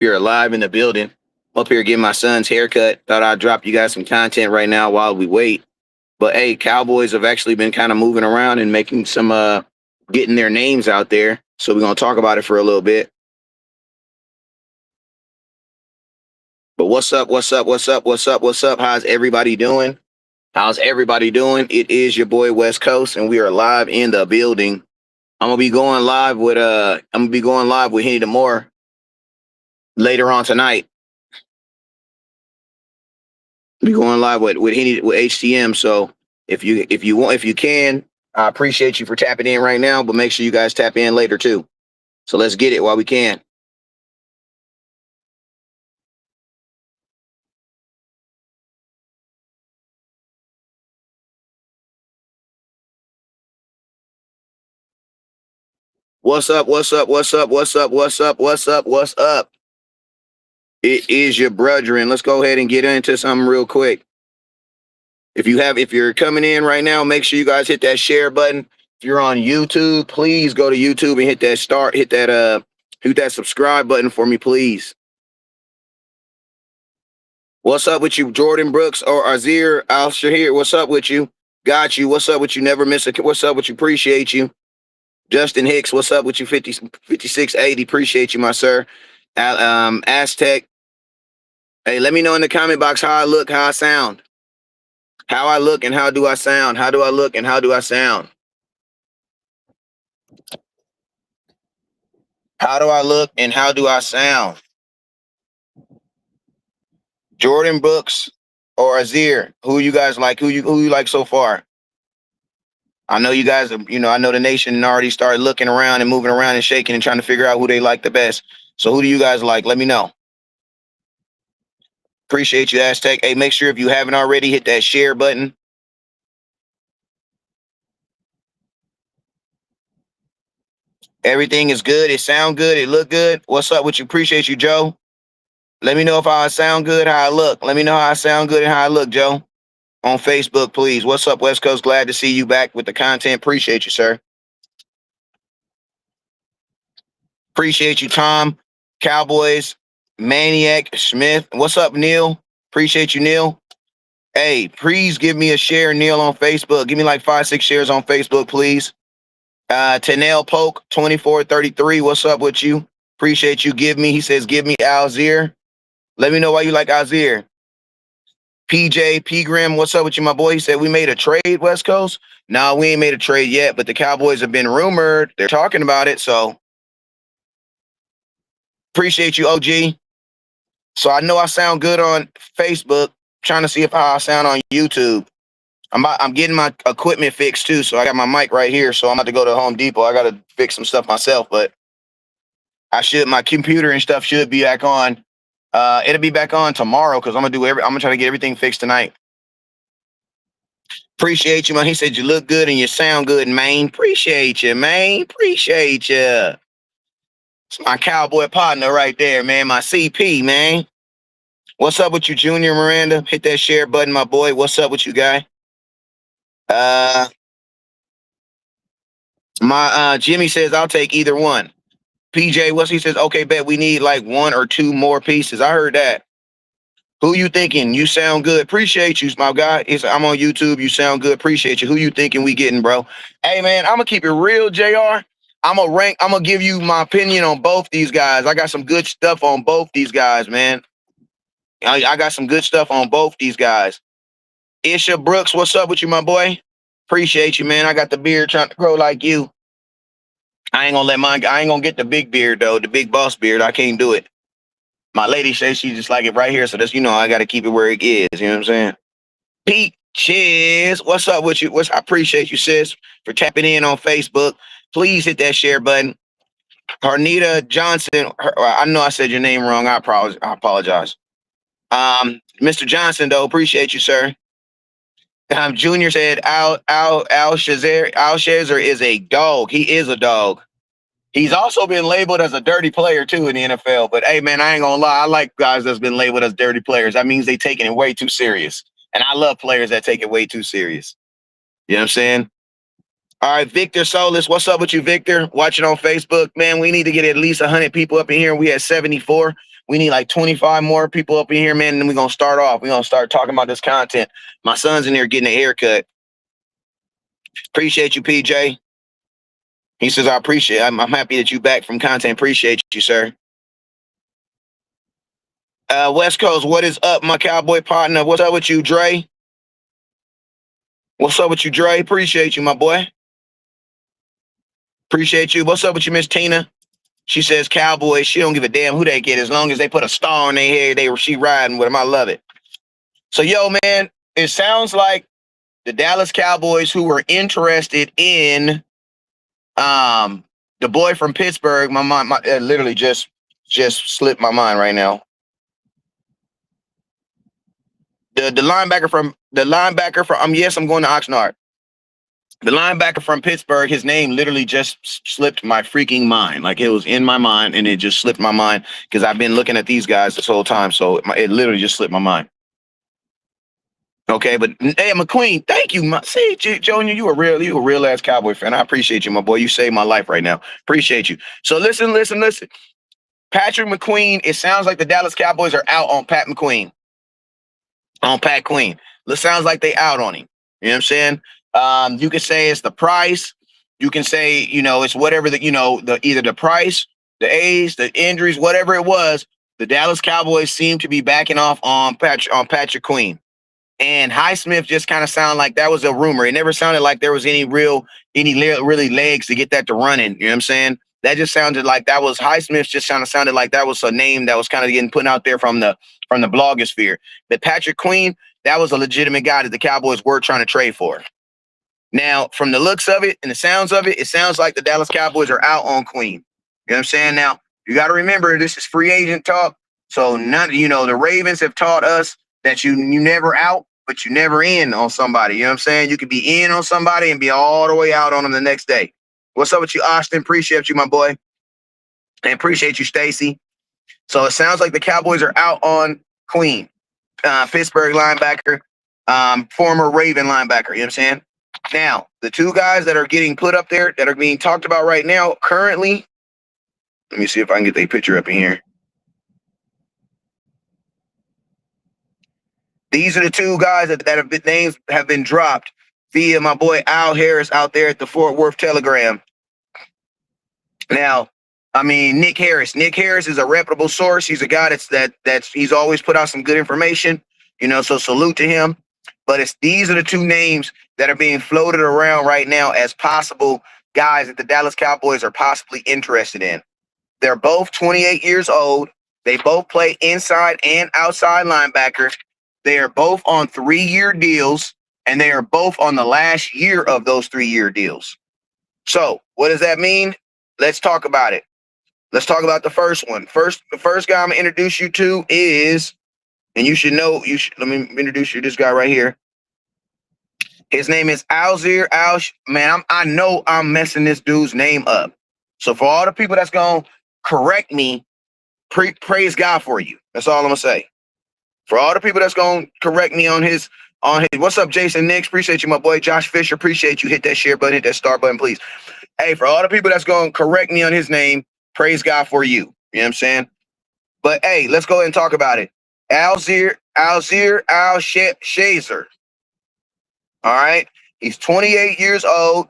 You're alive in the building. I'm up here getting my son's haircut. Thought I'd drop you guys some content right now while we wait. But hey, Cowboys have actually been kind of moving around and making some getting their names out there. So we're gonna talk about it for a little bit. But what's up? What's up? What's up? What's up? What's up? How's everybody doing? How's everybody doing? It is your boy West Coast, and we are live in the building. I'm gonna be going live with Henny Demore later on tonight. Be going live with Henny with HTM. So if you can, I appreciate you for tapping in right now, but make sure you guys tap in later too. So let's get it while we can. What's up? What's up? What's up? What's up? What's up? What's up? What's up? It is your brethren. Let's go ahead and get into something real quick. If you're coming in right now, make sure you guys hit that share button. If you're on YouTube, please go to YouTube and hit that subscribe button for me, please. What's up with you, Jordyn Brooks or Azeer Al-Shaair? What's up with you? Got you. What's up with you? Never miss a. What's up with you? Appreciate you. Justin Hicks, what's up with you? 5680. Appreciate you, my sir. Aztec. Hey, let me know in the comment box how I look, how I sound. How I look and how do I sound? How do I look and how do I sound? How do I look and how do I sound? Jordyn Brooks or Azeer? Who you guys like? Who you like so far? I know you guys, I know the nation already started looking around and moving around and shaking and trying to figure out who they like the best. So who do you guys like? Let me know. Appreciate you, Aztec. Hey, make sure if you haven't already, hit that share button. Everything is good. It sound good. It look good. What's up with you? Appreciate you, Joe. Let me know if I sound good, how I look. Let me know how I sound good and how I look, Joe. On Facebook, please. What's up, West Coast? Glad to see you back with the content. Appreciate you, sir. Appreciate you, Tom. Cowboys, Maniac, Smith. What's up, Neil? Appreciate you, Neil. Hey, please give me a share, Neil, on Facebook. Give me like 5-6 shares on Facebook, please. Tanel Polk, 2433. What's up with you? Appreciate you. He says, give me Azir. Let me know why you like Azir. PJ Pgrim, what's up with you, my boy? He said, we made a trade, West Coast. No, we ain't made a trade yet, but the Cowboys have been rumored. They're talking about it, so appreciate you, OG. So I know I sound good on Facebook. Trying to see if how I sound on YouTube. I'm getting my equipment fixed too, so I got my mic right here. So I'm about to go to Home Depot. I got to fix some stuff myself, but my computer and stuff should be back on. It'll be back on tomorrow because I'm gonna try to get everything fixed tonight. Appreciate you, man. He said you look good and you sound good, man. Appreciate you, man. Appreciate you. It's my cowboy partner right there, man. My CP, man. What's up with you, Junior Miranda? Hit that share button, my boy. What's up with you, guy? Jimmy says I'll take either one. PJ, he says, okay, bet we need like 1 or 2 more pieces. I heard that. Who you thinking? You sound good. Appreciate you, my guy. I'm on YouTube. You sound good. Appreciate you. Who you thinking we getting, bro? Hey, man, I'm gonna keep it real, JR. I'm gonna give you my opinion on both these guys. I got some good stuff on both these guys, man. I got some good stuff on both these guys. Isha Brooks, what's up with you, my boy? Appreciate you, man. I got the beard trying to grow like you. I ain't gonna get the big beard though, the big boss beard. I can't do it. My lady says she just like it right here, so that's I gotta keep it where it is. You know what I'm saying? Pete Cheers, what's up with you? I appreciate you, sis, for tapping in on Facebook. Please hit that share button. Harnita Johnson, I know I said your name wrong. I apologize. Mr. Johnson, though, appreciate you, sir. Junior said Al-Shazer is a dog. He is a dog. He's also been labeled as a dirty player too in the NFL. But hey, man, I ain't gonna lie. I like guys that's been labeled as dirty players. That means they taking it way too serious. And I love players that take it way too serious. You know what I'm saying? All right, Victor Solis, what's up with you, Victor? Watching on Facebook, man. We need to get at least 100 people up in here. We had 74. We need like 25 more people up in here, man. And then we're gonna start off. We're gonna start talking about this content. My son's in there getting a haircut. Appreciate you, PJ. He says, I appreciate it. I'm happy that you back from content. Appreciate you, sir. West Coast, what is up, my cowboy partner? What's up with you, Dre? What's up with you, Dre? Appreciate you, my boy. Appreciate you. What's up with you, Miss Tina? She says Cowboys. She don't give a damn who they get as long as they put a star on their head. She riding with them. I love it. So, yo, man, it sounds like the Dallas Cowboys, who were interested in the boy from Pittsburgh. My mind, literally just slipped my mind right now. The linebacker from yes, I'm going to Oxnard. The linebacker from Pittsburgh, his name literally just slipped my freaking mind. Like, it was in my mind and it just slipped my mind because I've been looking at these guys this whole time. So it literally just slipped my mind. Okay, but hey, McQueen, thank you. See, Jordyn, you a real ass Cowboy fan. I appreciate you, my boy. You saved my life right now. Appreciate you. So listen. Patrick McQueen, it sounds like the Dallas Cowboys are out on Pat McQueen. On Pat Queen. It sounds like they out on him. You know what I'm saying? You can say it's the price. You can say, it's whatever either the price, the age, the injuries, whatever it was. The Dallas Cowboys seem to be backing off on Patrick Queen. And Highsmith just kind of sounded like that was a rumor. It never sounded like there was any really legs to get that to running. You know what I'm saying? That just sounded like that was Highsmith. Just kind of sounded like that was a name that was kind of getting put out there from the blogosphere. But Patrick Queen, that was a legitimate guy that the Cowboys were trying to trade for. Now, from the looks of it and the sounds of it, it sounds like the Dallas Cowboys are out on Queen. You know what I'm saying? Now, you got to remember, this is free agent talk. So the Ravens have taught us that you never out, but you never in on somebody. You know what I'm saying? You could be in on somebody and be all the way out on them the next day. What's up with you, Austin? Appreciate you, my boy. And appreciate you, Stacy. So it sounds like the Cowboys are out on Queen, Pittsburgh linebacker, former Raven linebacker. You know what I'm saying? Now, the two guys that are getting put up there that are being talked about right now, currently, let me see if I can get their picture up in here. These are the two guys that names have been dropped via my boy Al Harris out there at the Fort Worth Telegram. Now, Nick Harris. Nick Harris is a reputable source. He's a guy that's he's always put out some good information. So salute to him. But these are the two names that are being floated around right now as possible guys that the Dallas Cowboys are possibly interested in. They're both 28 years old. They both play inside and outside linebacker. They are both on 3-year deals, and they are both on the last year of those 3-year deals. So what does that mean? Let's talk about it. Let's talk about the first one. The first guy I'm going to introduce you to is, and you should know, let me introduce you to this guy right here. His name is Azeer. I know I'm messing this dude's name up. So for all the people that's going to correct me, praise God for you. That's all I'm going to say. For all the people that's going to correct me on his, what's up, Jason Nix? Appreciate you, my boy. Josh Fisher, appreciate you. Hit that share button, hit that star button, please. Hey, for all the people that's going to correct me on his name, praise God for you. You know what I'm saying? But hey, let's go ahead and talk about it. Al-Shazer. All right. He's 28 years old.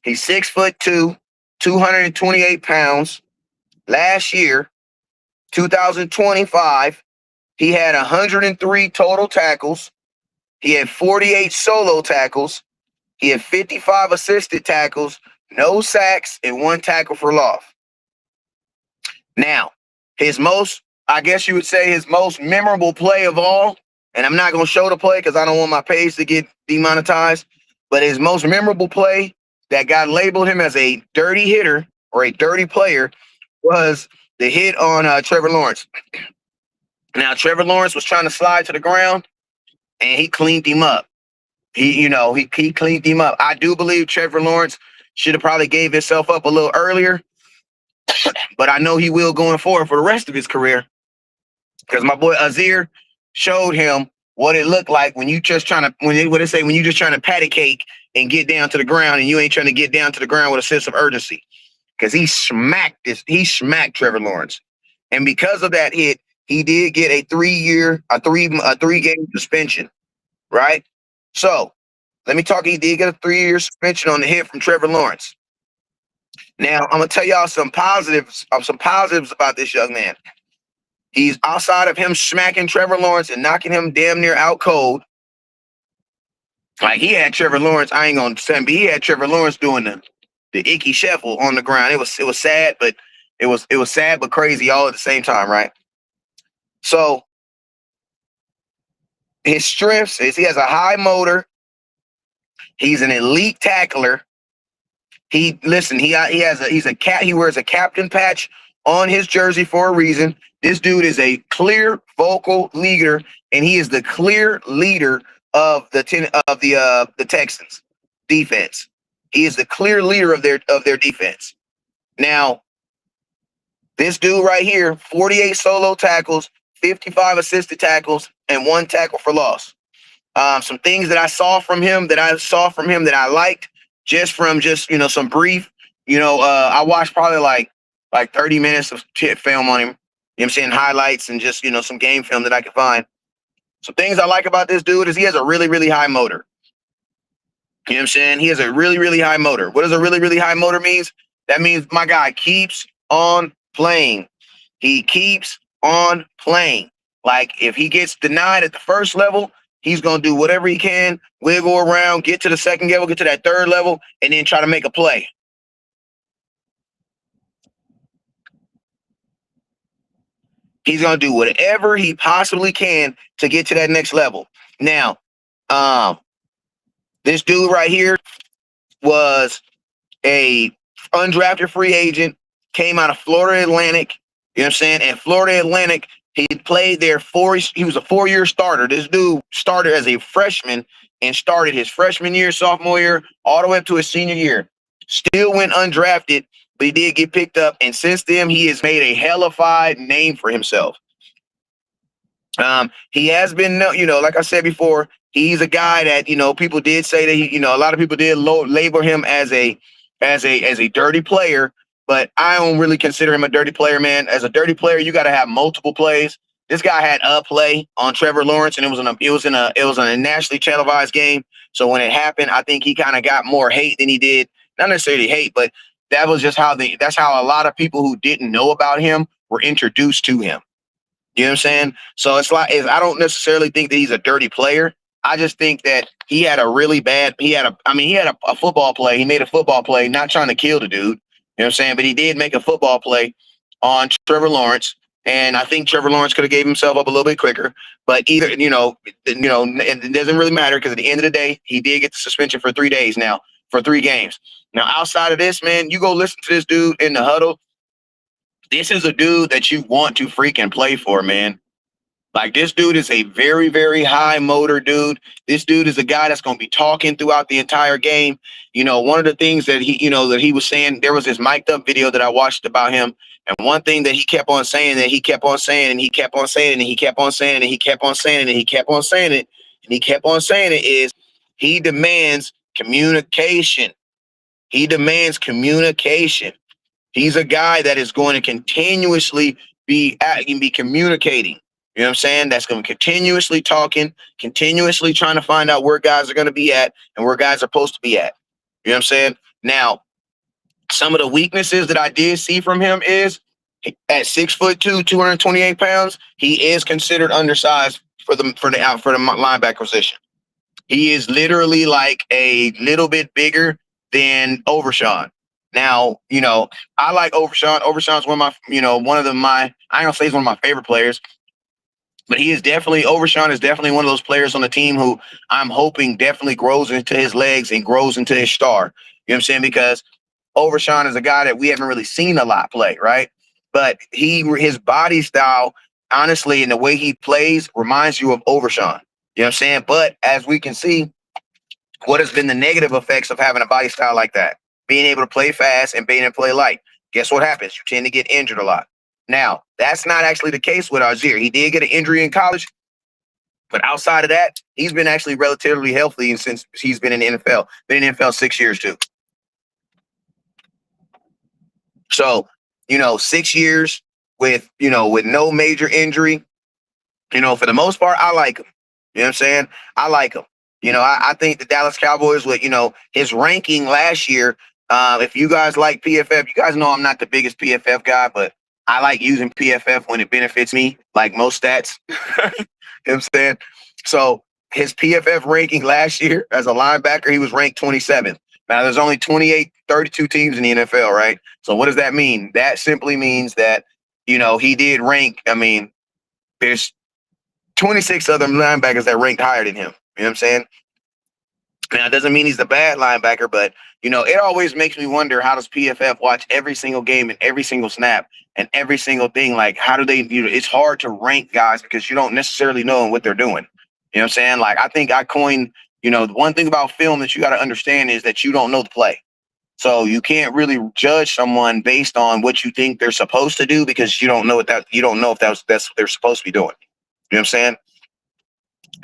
He's 6'2", 228 pounds. Last year, 2025, he had 103 total tackles. He had 48 solo tackles. He had 55 assisted tackles, no sacks, and 1 tackle for loss. Now, his most memorable play of all, and I'm not going to show the play because I don't want my page to get demonetized, but his most memorable play that got labeled him as a dirty hitter or a dirty player was the hit on Trevor Lawrence. Now, Trevor Lawrence was trying to slide to the ground, and he cleaned him up. He cleaned him up. I do believe Trevor Lawrence should have probably gave himself up a little earlier, but I know he will going forward for the rest of his career because my boy Azir showed him what it looked like when you just trying to patty cake and get down to the ground, and you ain't trying to get down to the ground with a sense of urgency. Because he smacked Trevor Lawrence. And because of that hit, he did get a 3-game suspension, right? So let me talk. He did get a 3-year suspension on the hit from Trevor Lawrence. Now I'm gonna tell y'all some positives about this young man. He's outside of him smacking Trevor Lawrence and knocking him damn near out cold. Like he had Trevor Lawrence, I ain't gonna say, but he had Trevor Lawrence doing the icky shuffle on the ground. It was sad, but it was sad but crazy all at the same time, right? So his strengths is he has a high motor. He's an elite tackler. He wears a captain patch on his jersey for a reason. This dude is a clear vocal leader, and he is the clear leader of the Texans defense. He is the clear leader of their defense. Now, this dude right here, 48 solo tackles, 55 assisted tackles, and 1 tackle for loss. Some things that I saw from him that I liked just from some brief, I watched probably like 30 minutes of film on him. You know what I'm saying? Highlights and just, some game film that I could find. Some things I like about this dude is he has a really, really high motor. You know what I'm saying? He has a really, really high motor. What does a really, really high motor means? That means my guy keeps on playing. He keeps on playing. Like if he gets denied at the first level, he's going to do whatever he can, wiggle around, get to the second level, get to that third level, and then try to make a play. He's going to do whatever he possibly can to get to that next level. Now, this dude right here was a undrafted free agent, came out of Florida Atlantic. You know what I'm saying? And Florida Atlantic, he played there he was a 4-year starter. This dude started as a freshman and started his freshman year, sophomore year, all the way up to his senior year. Still went undrafted, but he did get picked up. And since then, he has made a hellified name for himself. He has been, like I said before, he's a guy that, people did say that he, a lot of people did label him as a dirty player, but I don't really consider him a dirty player, man. As a dirty player, you got to have multiple plays. This guy had a play on Trevor Lawrence, and it was in a nationally televised game. So when it happened, I think he kind of got more hate than he did. Not necessarily hate, but that was just that's how a lot of people who didn't know about him were introduced to him. You know what I'm saying? So it's like, I don't necessarily think that he's a dirty player. I just think that he had a football play. He made a football play, not trying to kill the dude. You know what I'm saying? But he did make a football play on Trevor Lawrence. And I think Trevor Lawrence could have gave himself up a little bit quicker. But either, it doesn't really matter because at the end of the day, he did get the suspension for 3 days now, for 3 games. Now, outside of this, man, you go listen to this dude in the huddle. This is a dude that you want to freaking play for, man. Like, this dude is a very, very high motor dude. This dude is a guy that's going to be talking throughout the entire game. One of the things that he was saying, there was this mic'd up video that I watched about him. And one thing that he kept on saying, and he kept on saying it, and he kept on saying it, and he kept on saying it, and he kept on saying it is he demands communication. He demands communication. He's a guy that is going to continuously be communicating. You know what I'm saying? That's going to be continuously talking, continuously trying to find out where guys are going to be at and where guys are supposed to be at. You know what I'm saying? Now, some of the weaknesses that I did see from him is at 6'2", 228 pounds, he is considered undersized for the linebacker position. He is literally like a little bit bigger than Overshawn. Now, I like Overshawn. Overshawn's one of my, I ain't gonna say he's one of my favorite players, but Overshawn is definitely one of those players on the team who I'm hoping definitely grows into his legs and grows into his star. You know what I'm saying? Because Overshawn is a guy that we haven't really seen a lot play, right? But his body style, honestly, and the way he plays reminds you of Overshawn. You know what I'm saying? But as we can see, what has been the negative effects of having a body style like that? Being able to play fast and being able to play light. Guess what happens? You tend to get injured a lot. Now, that's not actually the case with Azeer. He did get an injury in college, but outside of that, he's been actually relatively healthy since he's been in the NFL. Been in the NFL 6 years too. So, 6 years, with with no major injury. For the most part, I like him. You know what I'm saying? I like him. I think the Dallas Cowboys with, his ranking last year. If you guys like PFF, you guys know I'm not the biggest PFF guy, but I like using PFF when it benefits me, like most stats. You know what I'm saying? So his PFF ranking last year as a linebacker, he was ranked 27th. Now, there's only 32 teams in the NFL, right? So what does that mean? That simply means that, he did rank, there's 26 other linebackers that ranked higher than him. You know what I'm saying? Now, it doesn't mean he's a bad linebacker, but, it always makes me wonder, how does PFF watch every single game and every single snap and every single thing? Like, how do they, it's hard to rank guys because you don't necessarily know what they're doing. You know what I'm saying? Like, I think I coined, the one thing about film that you got to understand is that you don't know the play. So you can't really judge someone based on what you think they're supposed to do because you don't know if that's what they're supposed to be doing. You know what I'm saying?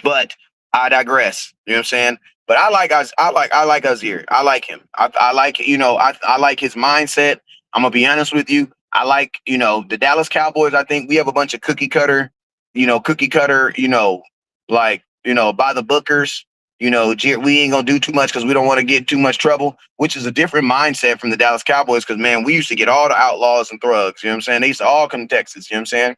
But I digress. You know what I'm saying? But I like Azeer. I like him. I like I like his mindset. I'm gonna be honest with you. I like the Dallas Cowboys. I think we have a bunch of cookie cutter, like by the bookers. We ain't gonna do too much because we don't want to get too much trouble, which is a different mindset from the Dallas Cowboys. Because man, we used to get all the outlaws and thugs. You know what I'm saying? They used to all come to Texas. You know what I'm saying?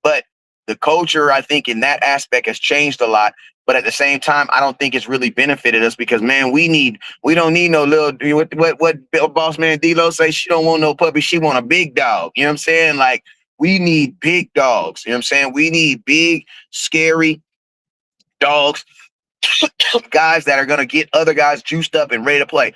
But the culture, I think, in that aspect has changed a lot. But at the same time, I don't think it's really benefited us because, man, we don't need no little, what boss man D-Lo say, she don't want no puppy, she want a big dog. You know what I'm saying? Like, we need big dogs. You know what I'm saying? We need big, scary dogs, guys that are going to get other guys juiced up and ready to play.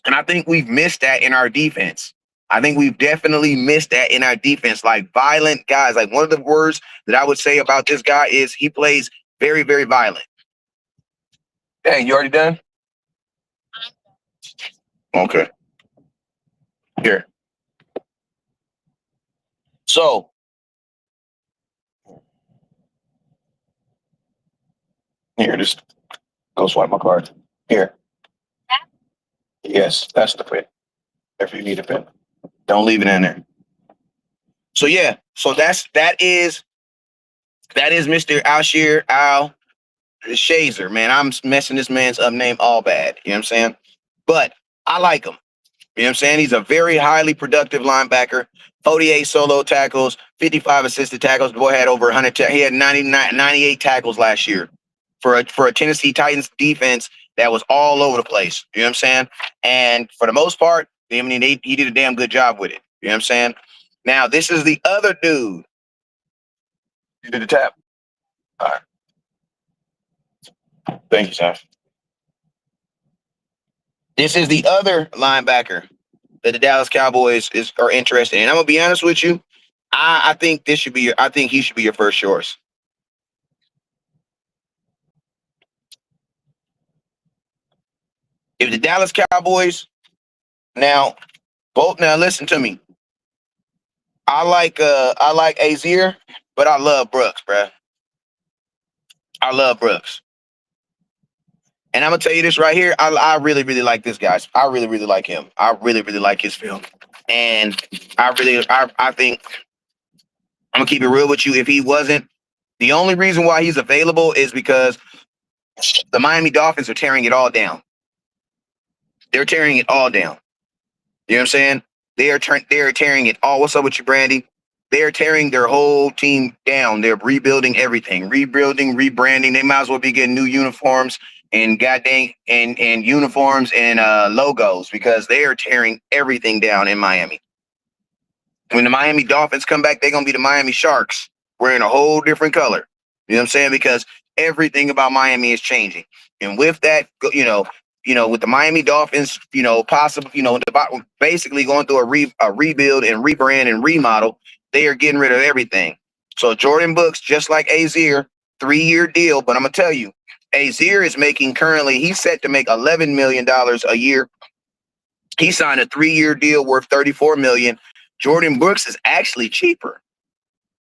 And I think we've missed that in our defense. I think we've definitely missed that in our defense. Like violent guys. Like one of the words that I would say about this guy is he plays very, very violent. Dang, you already done? Okay. Here. So here, just go swipe my card. Here. Yes, that's the pen. If you need a pen. Don't leave it in there. So yeah, so that is Mr. Al-Shaair, Al-Shazer, man. I'm messing this man's up name all bad. You know what I'm saying? But I like him. You know what I'm saying? He's a very highly productive linebacker. 48 solo tackles, 55 assisted tackles. The boy had over 100. He had 98 tackles last year for a Tennessee Titans defense that was all over the place. You know what I'm saying? And for the most part, he did a damn good job with it. You know what I'm saying? Now, this is the other dude. You did the tap? All right. Thank you, Josh. This is the other linebacker that the Dallas Cowboys are interested in. I'm gonna be honest with you. I think I think he should be your first choice. If the Dallas Cowboys now listen to me. I like Azeer, but I love Brooks, bruh. I love Brooks. And I'm gonna tell you this right here. I really, really like this guy. I really, really like him. I really, really like his film. And I think I'm gonna keep it real with you. If he wasn't, the only reason why he's available is because the Miami Dolphins are tearing it all down. They're tearing it all down. You know what I'm saying? They are tearing it all. What's up with you, Brandy? They're tearing their whole team down. They're rebuilding everything, rebuilding, rebranding. They might as well be getting new uniforms and goddamn and uniforms and logos because they are tearing everything down in Miami. When the Miami Dolphins come back, they're gonna be the Miami Sharks wearing a whole different color. You know what I'm saying? Because everything about Miami is changing. And with that, with the Miami Dolphins, possible, basically going through a rebuild and rebrand and remodel, they are getting rid of everything. So Jordyn Brooks, just like Azeer, 3-year deal. But I'm gonna tell you, Azeer is making currently, he's set to make $11 million a year. He signed a 3-year deal worth $34 million. Jordyn Brooks is actually cheaper.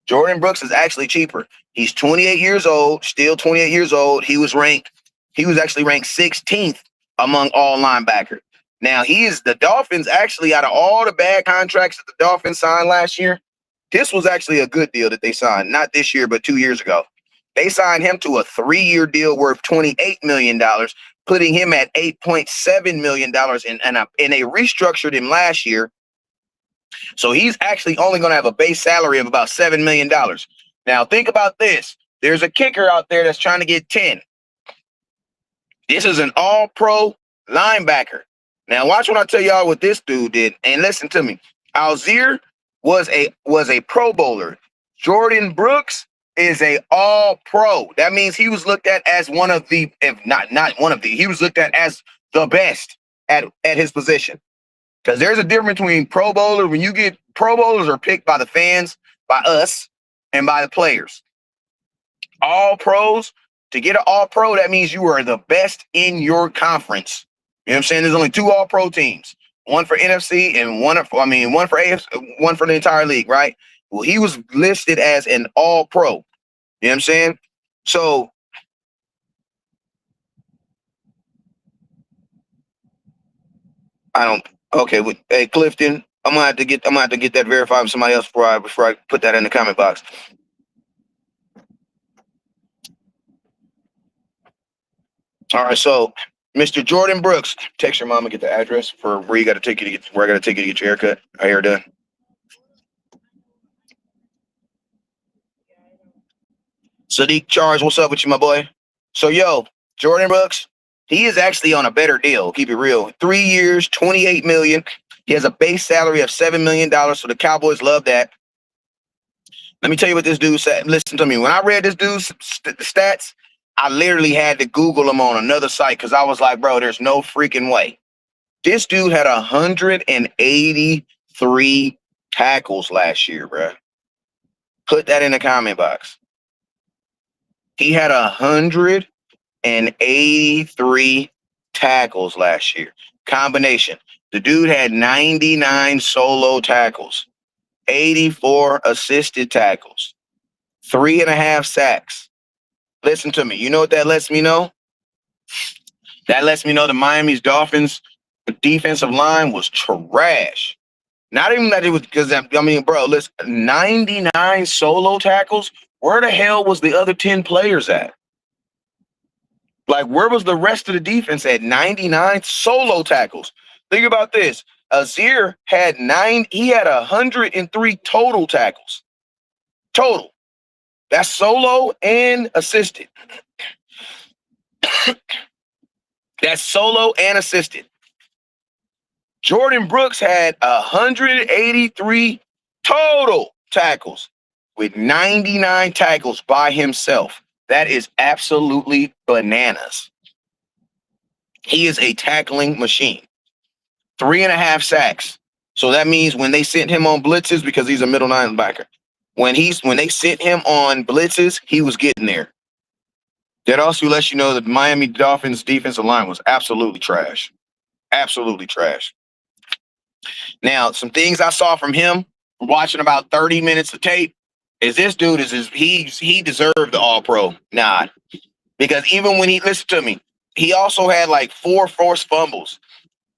Jordyn Brooks is actually cheaper. He's 28 years old, still 28 years old. He was actually ranked 16th among all linebackers. Now, he is the Dolphins actually, out of all the bad contracts that the Dolphins signed last year, This was actually a good deal that they signed, not this year, but 2 years ago. They signed him to a 3-year deal worth $28 million, putting him at $8.7 million, and they restructured him last year. So he's actually only going to have a base salary of about $7 million. Now, think about this. There's a kicker out there that's trying to get 10. This is an all-pro linebacker. Now, watch when I tell y'all what this dude did, and listen to me. Azeer was a Pro Bowler. Jordyn Brooks is a all-pro. That means he was looked at as one of the, if not one of the, he was looked at as the best at his position. Because there's a difference between Pro Bowler. When you get Pro Bowlers are picked by the fans, by us, and by the players. All pros, to get an all pro, that means you are the best in your conference. You know what I'm saying? There's only 2 all pro teams, one for NFC and one for AFC, one for the entire league, right? Well, he was listed as an all pro. You know what I'm saying? So okay, hey Clifton, I'm gonna have to get that verified with somebody else before I put that in the comment box. All right, so Mr. Jordyn Brooks, text your mom and get the address for where I got to take you to get your hair done. Sadiq Charles, what's up with you, my boy? So, Jordyn Brooks, he is actually on a better deal. Keep it real. 3 years, $28 million. He has a base salary of $7 million. So the Cowboys love that. Let me tell you what this dude said. Listen to me. When I read this dude's stats, I literally had to Google him on another site because I was like, bro, there's no freaking way. This dude had 183 tackles last year, bro. Put that in the comment box. He had 183 tackles last year. Combination. The dude had 99 solo tackles, 84 assisted tackles, 3.5 sacks. Listen to me. You know what that lets me know? That lets me know the Miami Dolphins defensive line was trash. Not even that it was because, bro, listen, 99 solo tackles. Where the hell was the other 10 players at? Like, where was the rest of the defense at 99 solo tackles? Think about this. Azir had 103 total tackles. Total. That's solo and assisted. That's solo and assisted. Jordyn Brooks had 183 total tackles with 99 tackles by himself. That is absolutely bananas. He is a tackling machine. 3.5 sacks. So that means when they sent him on blitzes, because he's a middle linebacker, when they sent him on blitzes, he was getting there. That also lets you know that the Miami Dolphins defensive line was absolutely trash. Absolutely trash. Now, some things I saw from him, watching about 30 minutes of tape, is this dude he deserved the All-Pro nod. Because even when listen to me, he also had like 4 forced fumbles.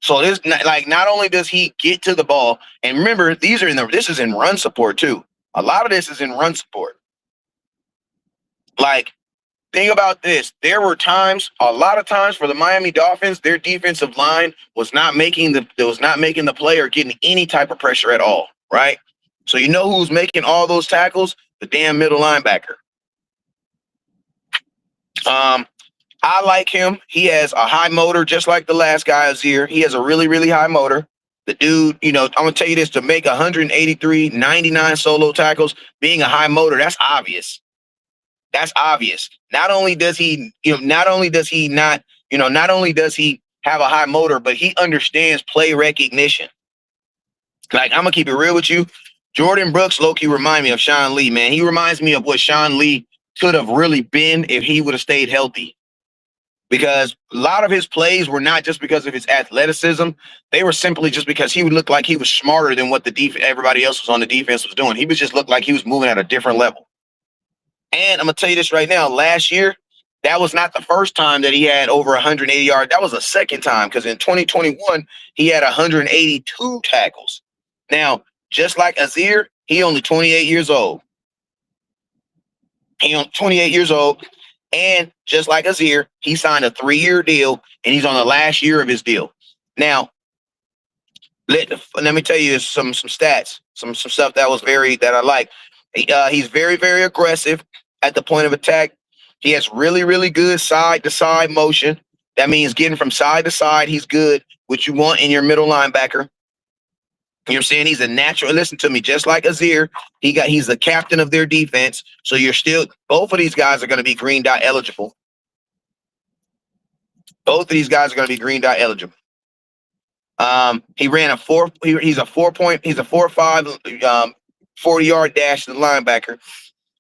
So not only does he get to the ball, and remember, this is in run support too. A lot of this is in run support. Like, think about this. There were a lot of times for the Miami Dolphins, their defensive line was not making the play or getting any type of pressure at all, right? So you know who's making all those tackles? The damn middle linebacker. I like him. He has a high motor, just like the last guy, Azeer. He has a really, really high motor. The dude, I'm going to tell you this, to make 183, 99 solo tackles, being a high motor, that's obvious. That's obvious. Not only does he have a high motor, but he understands play recognition. Like, I'm going to keep it real with you. Jordyn Brooks, low-key, remind me of Sean Lee, man. He reminds me of what Sean Lee could have really been if he would have stayed healthy. Because a lot of his plays were not just because of his athleticism. They were simply just because he would look like he was smarter than what everybody else was on the defense was doing. He would just look like he was moving at a different level. And I'm going to tell you this right now. Last year, that was not the first time that he had over 180 yards. That was the second time, because in 2021, he had 182 tackles. Now, just like Azir, He only 28 years old. He only 28 years old. And just like Azeer, he signed a 3-year deal, and he's on the last year of his deal. Now, let me tell you some stats, some stuff that I like. He's very, very aggressive at the point of attack. He has really, really good side to side motion. That means getting from side to side. He's good, which you want in your middle linebacker. You know what I'm saying? He's a natural. Listen to me, just like Azeer, he's the captain of their defense. So both of these guys are going to be green dot eligible. Both of these guys are going to be green dot eligible. He ran he's a 4.5 40-yard dash to the linebacker.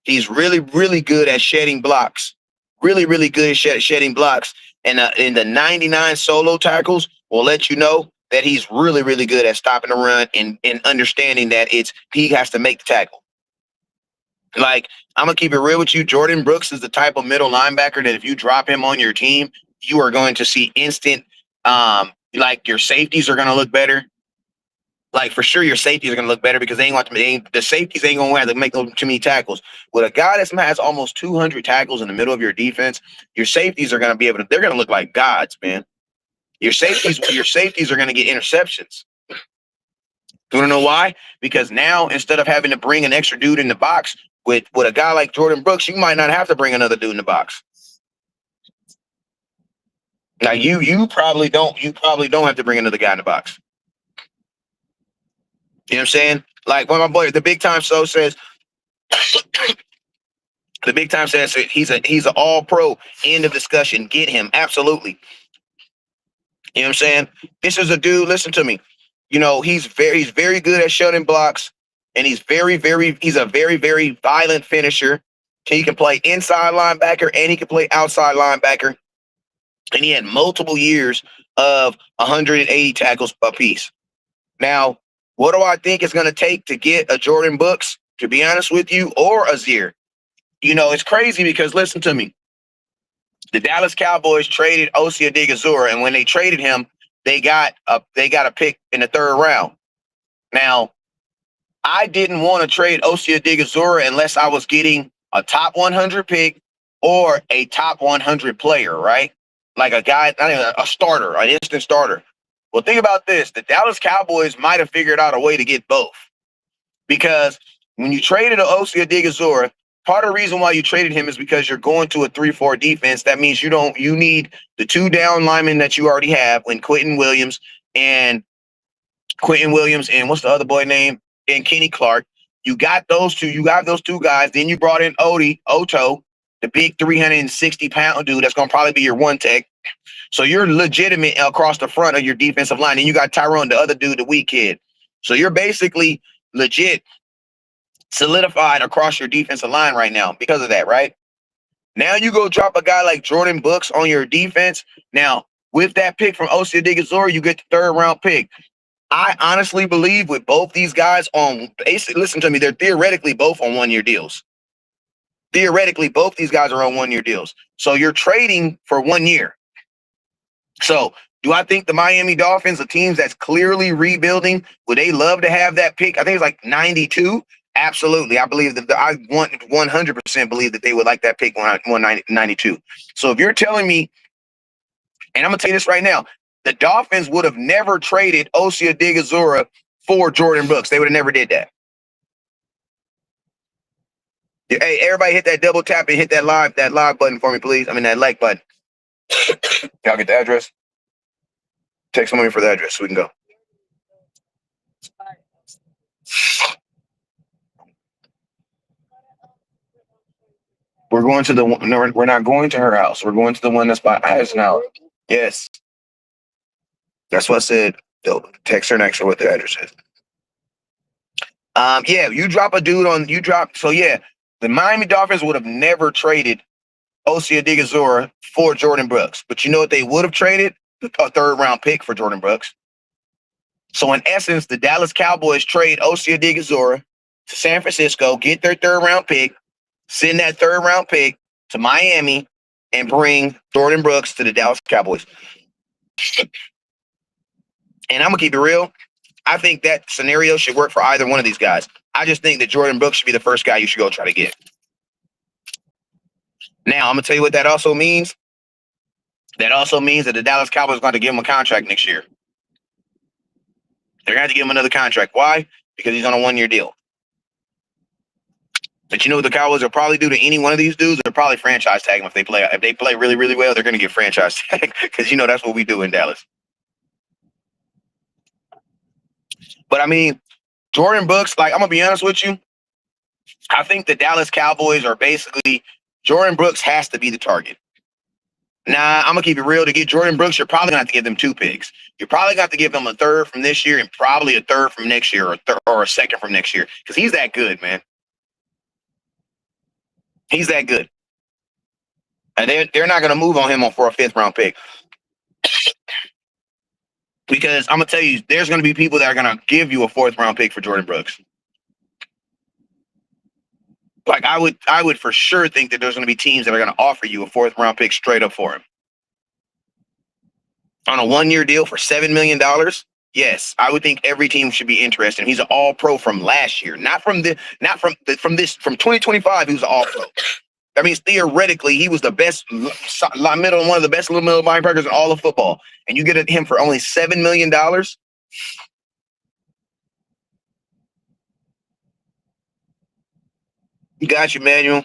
He's really, really good at shedding blocks. Really, really good at shedding blocks. And in the 99 solo tackles will let you know that he's really, really good at stopping the run and understanding that he has to make the tackle. Like, I'm going to keep it real with you. Jordyn Brooks is the type of middle linebacker that if you drop him on your team, you are going to see instant, like your safeties are going to look better. Like, for sure, your safeties are going to look better because the safeties ain't going to have to make too many tackles. With a guy that has almost 200 tackles in the middle of your defense, your safeties are going to they're going to look like gods, man. Your safeties are going to get interceptions. You want to know why? Because now, instead of having to bring an extra dude in the box with a guy like Jordyn Brooks, you might not have to bring another dude in the box. Now, you probably don't have to bring another guy in the box. You know what I'm saying? Like when my boy, the big time says he's an all pro. End of discussion. Get him. Absolutely. You know what I'm saying? This is a dude, listen to me. You know, he's very good at shutting blocks, and he's a very, very violent finisher. He can play inside linebacker and he can play outside linebacker. And he had multiple years of 180 tackles a piece. Now, what do I think it's going to take to get a Jordyn Brooks, to be honest with you, or Azeer? You know, it's crazy because, listen to me. The Dallas Cowboys traded Osia Odighizuwa, and when they traded him, they got a pick in the 3rd round. Now, I didn't want to trade Osia Odighizuwa unless I was getting a top 100 pick or a top 100 player, right? Like a guy, a starter, an instant starter. Well, think about this. The Dallas Cowboys might have figured out a way to get both. Because when you traded Osia Odighizuwa, part of the reason why you traded him is because you're going to a 3-4 defense. That means you need the 2 down linemen that you already have when Quentin Williams and what's the other boy name? And Kenny Clark. You got those two. You got those 2 guys. Then you brought in Oto, the big 360-pound dude that's going to probably be your one tech. So you're legitimate across the front of your defensive line. And you got Tyrone, the other dude, the weak kid. So you're basically legit solidified across your defensive line right now because of that, right? Now you go drop a guy like Jordyn Brooks on your defense. Now, with that pick from Osia Odighizuwa, you get the 3rd round pick. I honestly believe with both these guys listen to me, they're theoretically both on 1-year deals. Theoretically, both these guys are on 1-year deals. So you're trading for 1 year. So do I think the Miami Dolphins, a team that's clearly rebuilding, would they love to have that pick? I think it's like 92. Absolutely. I believe that I 100% believe that they would like that pick 192. So if you're telling me, and I'm going to tell you this right now, the Dolphins would have never traded Osia Odighizuwa for Jordyn Brooks. They would have never did that. Hey, everybody hit that double tap and hit that live button for me, please. I mean, that like button. Y'all get the address? Text somebody for the address so we can go. We're going to we're not going to her house. We're going to the one that's by Eisenhower. Yes. That's what I said. They'll text her next to what the address is. Yeah, you drop a dude so yeah, the Miami Dolphins would have never traded Osia Odighizuwa for Jordyn Brooks. But you know what they would have traded? A 3rd round pick for Jordyn Brooks. So in essence, the Dallas Cowboys trade Osia Odighizuwa to San Francisco, get their 3rd round pick, send that 3rd round pick to Miami, and bring Jordyn Brooks to the Dallas Cowboys. And I'm going to keep it real. I think that scenario should work for either one of these guys. I just think that Jordyn Brooks should be the first guy you should go try to get. Now, I'm going to tell you what that also means. That also means that the Dallas Cowboys are going to give him a contract next year. They're going to have to give him another contract. Why? Because he's on a one-year deal. But you know what the Cowboys will probably do to any one of these dudes? They'll probably franchise tag him if they play. If they play really, really well, they're going to get franchise tag because that's what we do in Dallas. But I mean, Jordyn Brooks, like I'm gonna be honest with you, I think the Dallas Cowboys are basically Jordyn Brooks has to be the target. Nah, I'm gonna keep it real. To get Jordyn Brooks, you're probably gonna have to give them 2 picks. You're probably gonna have to give them a third from this year and probably a third from next year, or a second from next year, because he's that good, man. He's that good, and they're not gonna move on him for a 5th round pick. Because I'm gonna tell you, there's gonna be people that are gonna give you a 4th round pick for Jordyn Brooks. Like I would for sure think that there's gonna be teams that are gonna offer you a 4th round pick straight up for him. On a 1-year deal for $7 million, yes, I would think every team should be interested. He's an all-pro from last year, from 2025. He was an all-pro. That means theoretically he was the best one of the best middle linebackers in all of football, and you get him for only $7 million. You got you, Manuel.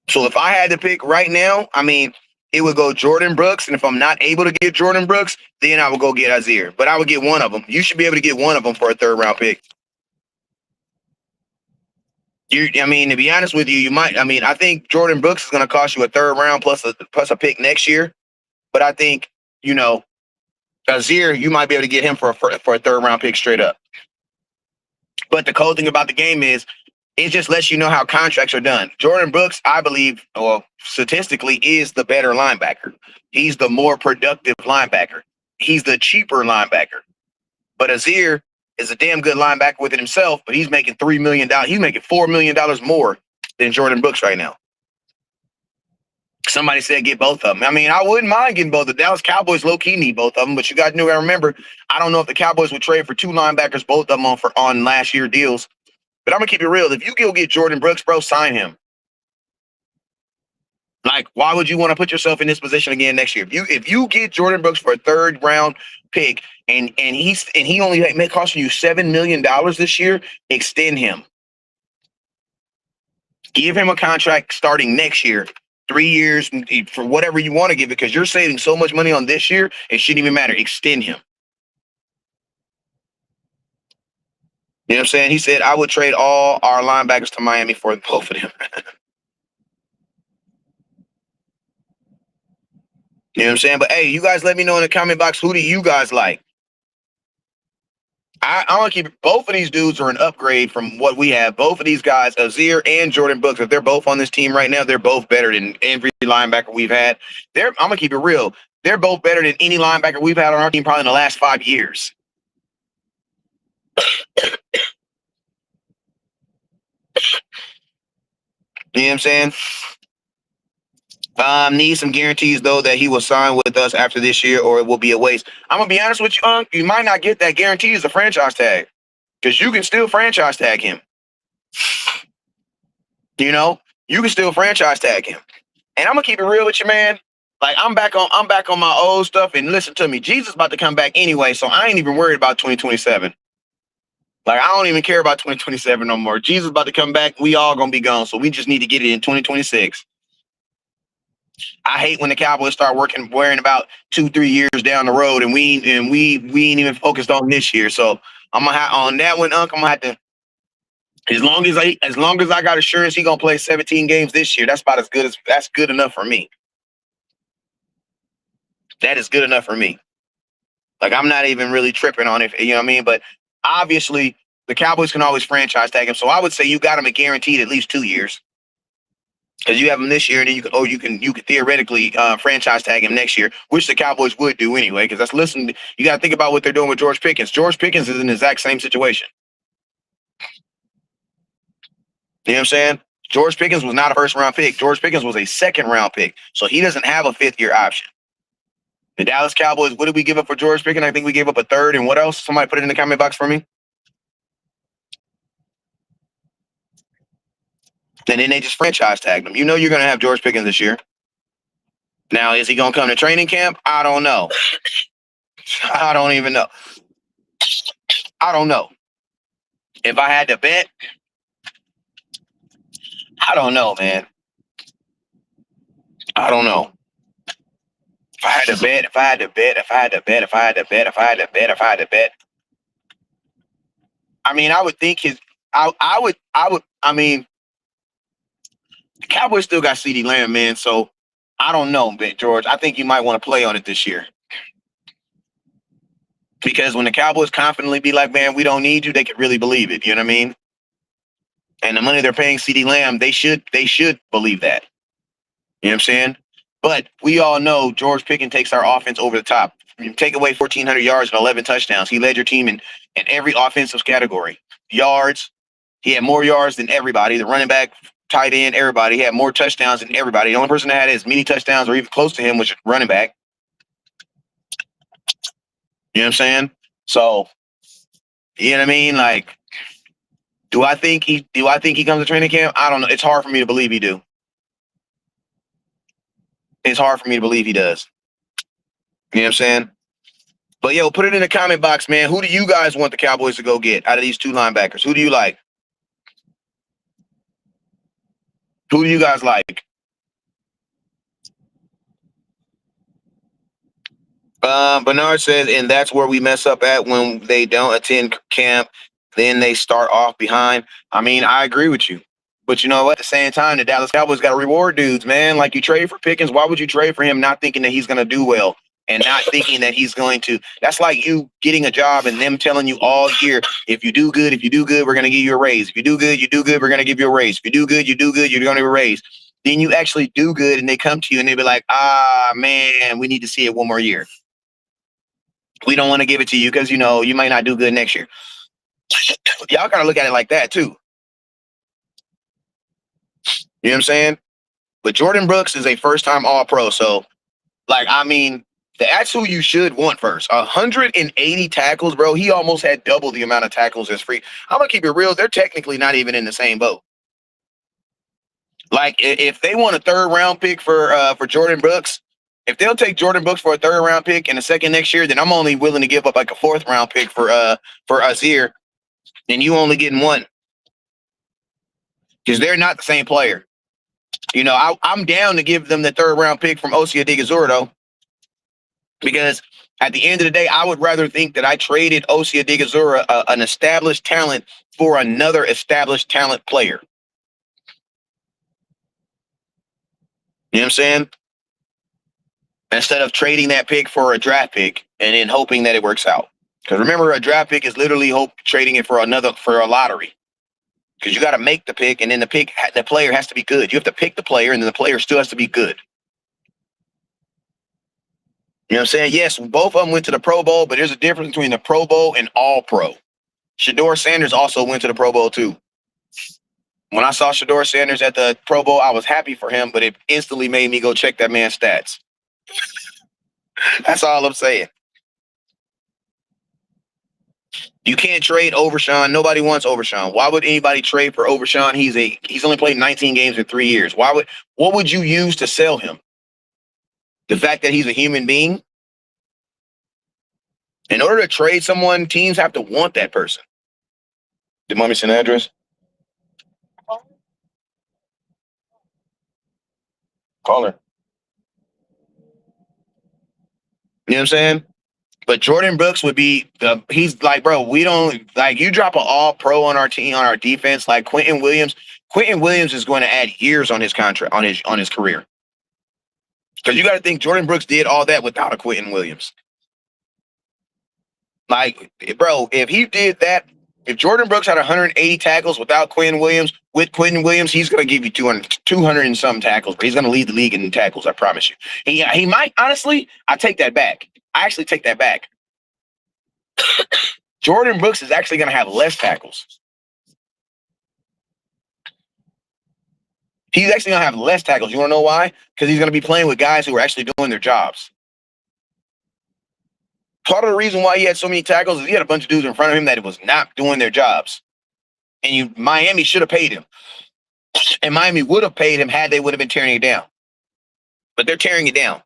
So if I had to pick right now, I mean, it would go Jordyn Brooks, and if I'm not able to get Jordyn Brooks, then I would go get Azeer. But I would get one of them. You should be able to get one of them for a 3rd round pick. I mean, to be honest with you, you might. I mean, I think Jordyn Brooks is going to cost you a 3rd round plus a pick next year. But I think Azir, you might be able to get him for a 3rd round pick straight up. But the cool thing about the game is, it just lets you know how contracts are done. Jordyn Brooks, I believe, well, statistically, is the better linebacker. He's the more productive linebacker. He's the cheaper linebacker. But Azeer is a damn good linebacker within himself, but he's making $3 million. He's making $4 million more than Jordyn Brooks right now. Somebody said get both of them. I mean, I wouldn't mind getting both. The Dallas Cowboys low-key need both of them, but you got to remember, I don't know if the Cowboys would trade for 2 linebackers, both of them on last year deals. But I'm going to keep it real. If you go get Jordyn Brooks, bro, sign him. Like, why would you want to put yourself in this position again next year? If you get Jordyn Brooks for a 3rd round pick and he only may cost you $7 million this year, extend him. Give him a contract starting next year, 3 years for whatever you want to give it, because you're saving so much money on this year, it shouldn't even matter. Extend him. You know what I'm saying? He said, I would trade all our linebackers to Miami for both of them. You know what I'm saying? But, hey, you guys let me know in the comment box, who do you guys like? I want to keep it. Both of these dudes are an upgrade from what we have. Both of these guys, Azeer and Jordyn Brooks, if they're both on this team right now, they're both better than every linebacker we've had. I'm going to keep it real. They're both better than any linebacker we've had on our team probably in the last 5 years. You know what I'm saying? Need some guarantees, though, that he will sign with us after this year, or it will be a waste. I'm going to be honest with you, you might not get that guarantee as a franchise tag, because you can still franchise tag him. You can still franchise tag him. And I'm going to keep it real with you, man. Like, I'm back on my old stuff, and listen to me. Jesus about to come back anyway, so I ain't even worried about 2027. Like, I don't even care about 2027 no more. Jesus about to come back. We all going to be gone, so we just need to get it in 2026. I hate when the Cowboys start worrying about 2-3 years down the road, and we ain't even focused on this year. So I'm gonna have on that one, I'm gonna have to. As long as I got assurance he gonna play 17 games this year, that's good enough for me. That is good enough for me. Like, I'm not even really tripping on it, you know what I mean? But obviously, the Cowboys can always franchise tag him. So I would say you got him guaranteed at least 2 years. Because you have him this year, and then you can theoretically franchise tag him next year, which the Cowboys would do anyway. Because you got to think about what they're doing with George Pickens. George Pickens is in the exact same situation. You know what I'm saying? George Pickens was not a 1st round pick. George Pickens was a 2nd round pick, so he doesn't have a 5th year option. The Dallas Cowboys, what did we give up for George Pickens? I think we gave up a 3rd, and what else? Somebody put it in the comment box for me. And then they just franchise tagged him. You know you're going to have George Pickens this year. Now, is he going to come to training camp? I don't know. I don't even know. I don't know. If I had to bet, I don't know, man. I don't know. If I had to bet, if I had to bet, if I had to bet, if I had to bet, if I had to bet, if I had to bet. I mean, I would think I mean, the Cowboys still got CeeDee Lamb, man. So I don't know, but George, I think you might want to play on it this year. Because when the Cowboys confidently be like, man, we don't need you, they could really believe it. You know what I mean? And the money they're paying CeeDee Lamb, they should believe that. You know what I'm saying? But we all know George Pickens takes our offense over the top. You take away 1,400 yards and 11 touchdowns. He led your team in every offensive category. Yards, he had more yards than everybody. The running back, tight end, everybody. He had more touchdowns than everybody. The only person that had as many touchdowns or even close to him was running back. You know what I'm saying? So, you know what I mean? Like, do I think he comes to training camp? I don't know. It's hard for me to believe he do. It's hard for me to believe he does. You know what I'm saying? But yo, put it in the comment box, man. Who do you guys want the Cowboys to go get out of these two linebackers? Who do you like? Who do you guys like? Bernard says, and that's where we mess up at when they don't attend camp. Then they start off behind. I mean, I agree with you. But you know what? At the same time, the Dallas Cowboys got to reward dudes, man. Like you trade for Pickens. Why would you trade for him not thinking that he's going to do well and not thinking that he's going to? That's like you getting a job and them telling you all year, if you do good, we're going to give you a raise. If you do good, we're going to give you a raise. If you do good, you're going to get a raise. Then you actually do good and they come to you and they be like, man, we need to see it one more year. We don't want to give it to you because, you know, you might not do good next year. Y'all kind of look at it like that, too. You know what I'm saying? But Jordyn Brooks is a first-time All-Pro. So, like, I mean, that's who you should want first. 180 tackles, bro. He almost had double the amount of tackles as free. I'm going to keep it real. They're technically not even in the same boat. Like, if they want a third-round pick for Jordyn Brooks, if they'll take Jordyn Brooks for a third-round pick and a second next year, then I'm only willing to give up like a fourth-round pick for Azeer, and you only getting one. Because they're not the same player. You know, I'm down to give them the third-round pick from Osia Odighizuwa, though. Because at the end of the day, I would rather think that I traded Osia Odighizuwa, an established talent, for another established talent player. You know what I'm saying? Instead of trading that pick for a draft pick and then hoping that it works out. Because remember, a draft pick is literally trading it for a lottery. Because you got to make the pick, and then the player has to be good. You have to pick the player, and then the player still has to be good. You know what I'm saying? Yes, both of them went to the Pro Bowl, but there's a difference between the Pro Bowl and All-Pro. Shedeur Sanders also went to the Pro Bowl, too. When I saw Shedeur Sanders at the Pro Bowl, I was happy for him, but it instantly made me go check that man's stats. That's all I'm saying. You can't trade Overshawn. Nobody wants Overshawn. Why would anybody trade for Overshawn? He's only played 19 games in 3 years. What would you use to sell him? The fact that he's a human being? In order to trade someone, teams have to want that person. Did mommy send an address? Call her. You know what I'm saying? But Jordyn Brooks would be he's like, bro, we don't like you drop an all-pro on our team, on our defense, like Quentin Williams. Quentin Williams is going to add years on his contract, on his career. Because you got to think Jordyn Brooks did all that without a Quentin Williams. Like, bro, if he did that, if Jordyn Brooks had 180 tackles without Quentin Williams, with Quentin Williams, he's going to give you 200 and some tackles. But he's going to lead the league in tackles, I promise you. He might, honestly, I take that back. I actually take that back. Jordyn Brooks is actually going to have less tackles. He's actually going to have less tackles. You want to know why? Because he's going to be playing with guys who are actually doing their jobs. Part of the reason why he had so many tackles is he had a bunch of dudes in front of him that was not doing their jobs. And Miami should have paid him. And Miami would have paid him had they would have been tearing it down. But they're tearing it down.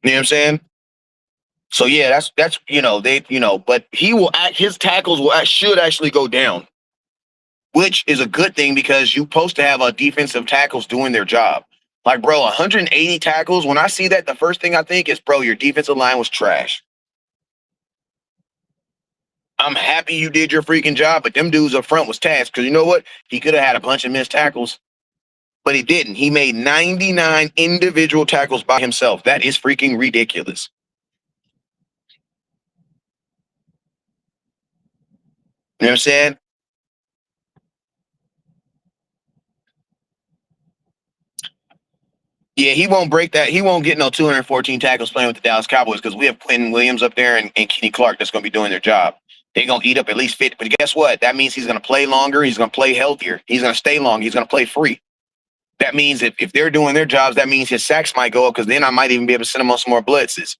You know what I'm saying? So yeah, that's but he will act. His tackles should actually go down, which is a good thing because you're supposed to have a defensive tackles doing their job. Like, bro, 180 tackles. When I see that, the first thing I think is, bro, your defensive line was trash. I'm happy you did your freaking job, but them dudes up front was tasked because you know what? He could have had a bunch of missed tackles, but he didn't. He made 99 individual tackles by himself. That is freaking ridiculous. You know what I'm saying? Yeah, he won't break that. He won't get no 214 tackles playing with the Dallas Cowboys because we have Quentin Williams up there and Kenny Clark that's going to be doing their job. They're going to eat up at least 50. But guess what? That means he's going to play longer. He's going to play healthier. He's going to stay long. He's going to play free. That means if they're doing their jobs, that means his sacks might go up because then I might even be able to send him on some more blitzes.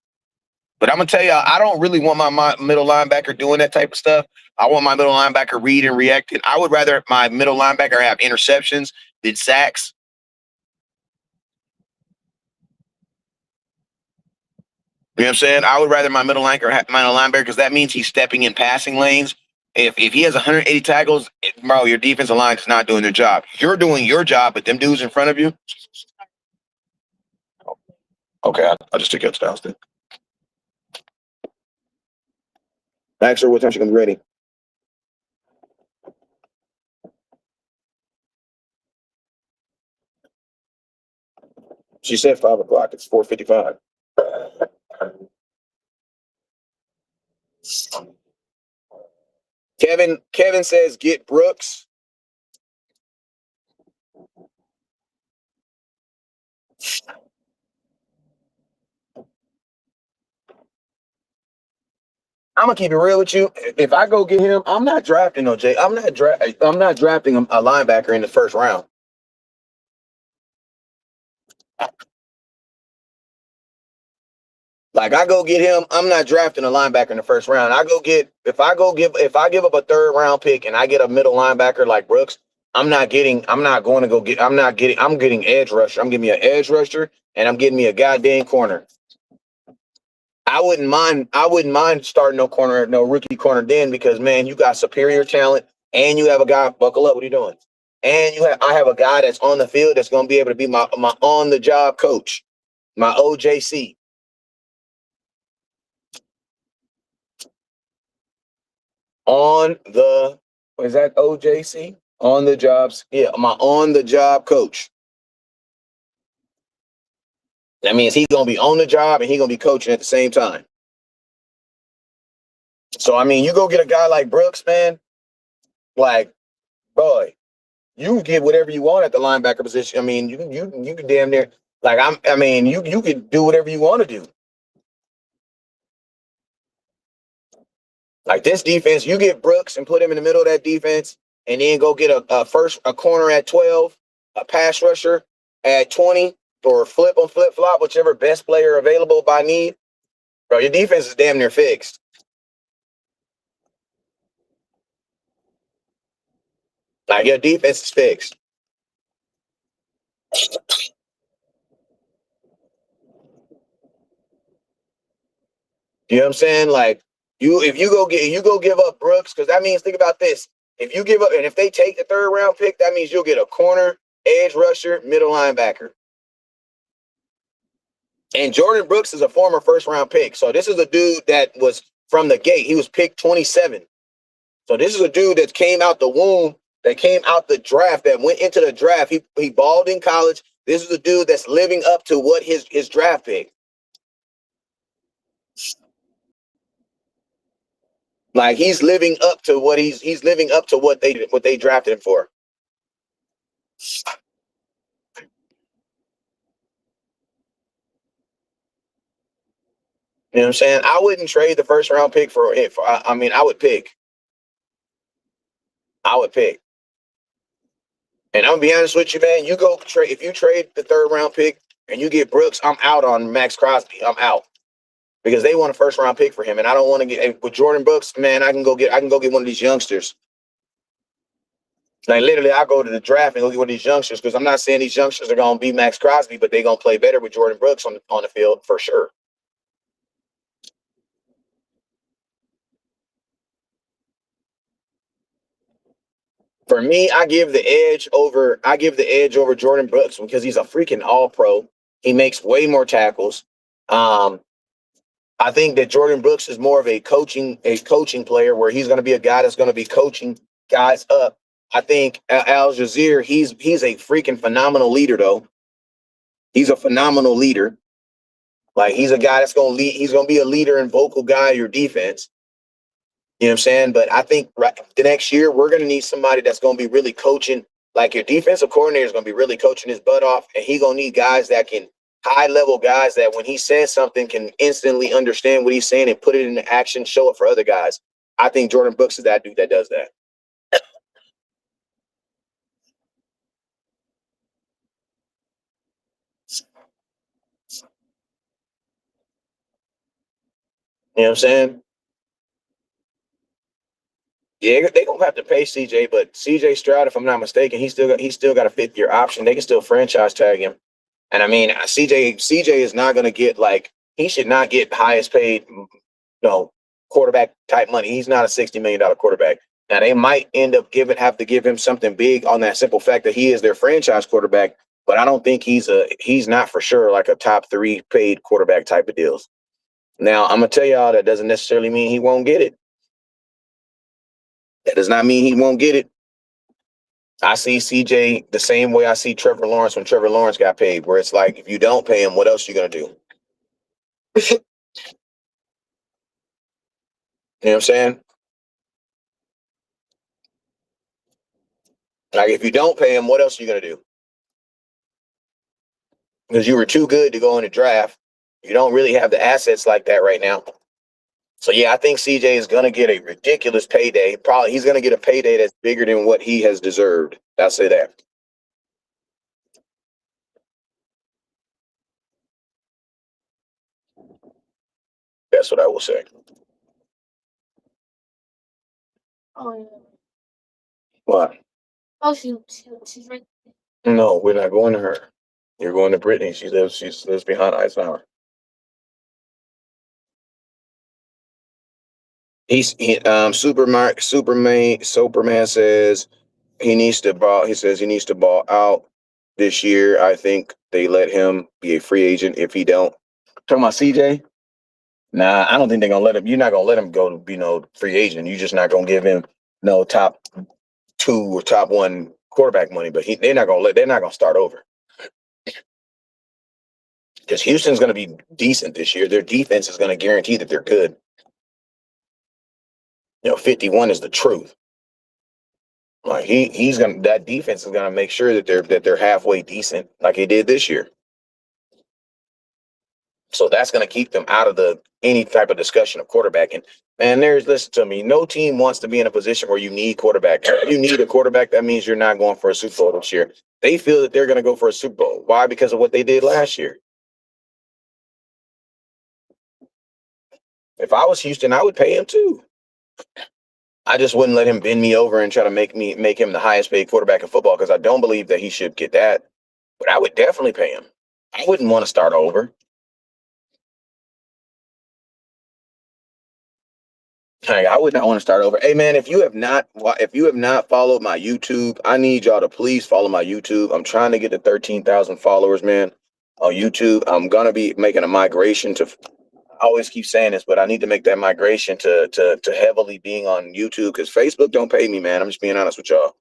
But I'm going to tell you, I don't really want my middle linebacker doing that type of stuff. I want my middle linebacker read and react. I would rather my middle linebacker have interceptions than sacks. You know what I'm saying? I would rather my middle linebacker because that means he's stepping in passing lanes. If he has 180 tackles, bro, your defensive line is not doing their job. You're doing your job, but them dudes in front of you. Okay, I'll just take you upstairs then. Ask her what time she's gonna be ready. She said 5 o'clock. It's 4:55. Kevin says get Brooks. I'm gonna keep it real with you. If I go get him, I'm not drafting no Jay. I'm not drafting a linebacker in the first round. Like I go get him, I'm not drafting a linebacker in the first round. If I give up a third round pick and I get a middle linebacker like Brooks, I'm getting edge rusher. I'm getting me an edge rusher and I'm getting me a goddamn corner. I wouldn't mind starting no rookie corner then because man, you got superior talent and you have a guy, buckle up, what are you doing? And I have a guy that's on the field that's gonna be able to be my on the job coach, my OJC. Is that OJC? On the jobs. Yeah, my on the job coach. That means he's gonna be on the job and he's gonna be coaching at the same time. So I mean, you go get a guy like Brooks, man. Like, boy, you can get whatever you want at the linebacker position. I mean, you can damn near like you could do whatever you want to do. Like this defense, you get Brooks and put him in the middle of that defense, and then go get a corner at 12, a pass rusher at 20, or flip flop, whichever best player available by need. Bro, your defense is damn near fixed. Like your defense is fixed. You know what I'm saying? Like if you go give up Brooks, because that means think about this. If you give up and if they take the third round pick, that means you'll get a corner, edge rusher, middle linebacker. And Jordyn Brooks is a former first round pick. So this is a dude that was from the gate. He was picked 27. So this is a dude that came out the womb, that came out the draft, that went into the draft. He balled in college. This is a dude that's living up to what his draft pick. Like he's living up to what he's living up to what they drafted him for. You know what I'm saying? I wouldn't trade the first round pick for it. I mean, I would pick. I would pick. And I'm gonna be honest with you, man. You go trade if you trade the third round pick and you get Brooks, I'm out on Max Crosby. I'm out because they want a first round pick for him, and I don't want to get with Jordyn Brooks. Man, I can go get one of these youngsters. Like literally, I go to the draft and look at one of these youngsters because I'm not saying these youngsters are gonna be Max Crosby, but they're gonna play better with Jordyn Brooks on the field for sure. For me, I give the edge over Jordyn Brooks because he's a freaking all pro. He makes way more tackles. Um, I think that Jordyn Brooks is more of a coaching player where he's going to be a guy that's going to be coaching guys up. I think Al-Shazer, he's a freaking phenomenal leader though. He's a phenomenal leader. Like he's a guy that's going to lead. He's going to be a leader and vocal guy in your defense. You know what I'm saying? But I think the next year we're going to need somebody that's going to be really coaching. Like your defensive coordinator is going to be really coaching his butt off, and he's going to need guys that can high level guys that when he says something can instantly understand what he's saying and put it into action, show it for other guys. I think Jordyn Brooks is that dude that does that. You know what I'm saying? Yeah, they gonna have to pay CJ, but CJ Stroud, if I'm not mistaken, he's still got a 5th year option. They can still franchise tag him. And I mean, CJ is not going to get like he should not get highest paid, quarterback type money. He's not a $60 million quarterback. Now they might end up have to give him something big on that simple fact that he is their franchise quarterback. But I don't think he's not for sure like a top 3 paid quarterback type of deals. Now I'm gonna tell y'all that doesn't necessarily mean he won't get it. That does not mean he won't get it. I see CJ the same way I see Trevor Lawrence when Trevor Lawrence got paid, where it's like if you don't pay him, what else are you gonna do? You know what I'm saying? Like if you don't pay him, what else are you gonna do? Because you were too good to go in the draft. You don't really have the assets like that right now. So yeah, I think CJ is gonna get a ridiculous payday. Probably he's gonna get a payday that's bigger than what he has deserved. I'll say that. That's what I will say. What? No, we're not going to her. You're going to Brittany. She lives behind Eisenhower. Superman says he says he needs to ball out this year. I think they let him be a free agent if he don't. Talking about CJ? Nah, I don't think they're gonna let him. You're not gonna let him go to be no free agent. You're just not gonna give him no top 2 or top 1 quarterback money. But they're not gonna start over because Houston's gonna be decent this year. Their defense is gonna guarantee that they're good. 51 is the truth. Like he's gonna that defense is gonna make sure that they're halfway decent like he did this year. So that's gonna keep them out of the any type of discussion of quarterbacking. Man, listen to me. No team wants to be in a position where you need quarterback. If you need a quarterback, that means you're not going for a Super Bowl this year. They feel that they're gonna go for a Super Bowl. Why? Because of what they did last year. If I was Houston, I would pay him too. I just wouldn't let him bend me over and try to make him the highest paid quarterback in football because I don't believe that he should get that. But I would definitely pay him. I wouldn't want to start over. Hey, I would not want to start over. Hey man, if you have not followed my YouTube, I need y'all to please follow my YouTube. I'm trying to get to 13,000 followers, man, on YouTube. I'm gonna be making a migration to. I always keep saying this, but I need to make that migration to heavily being on YouTube because Facebook don't pay me, man. I'm just being honest with y'all.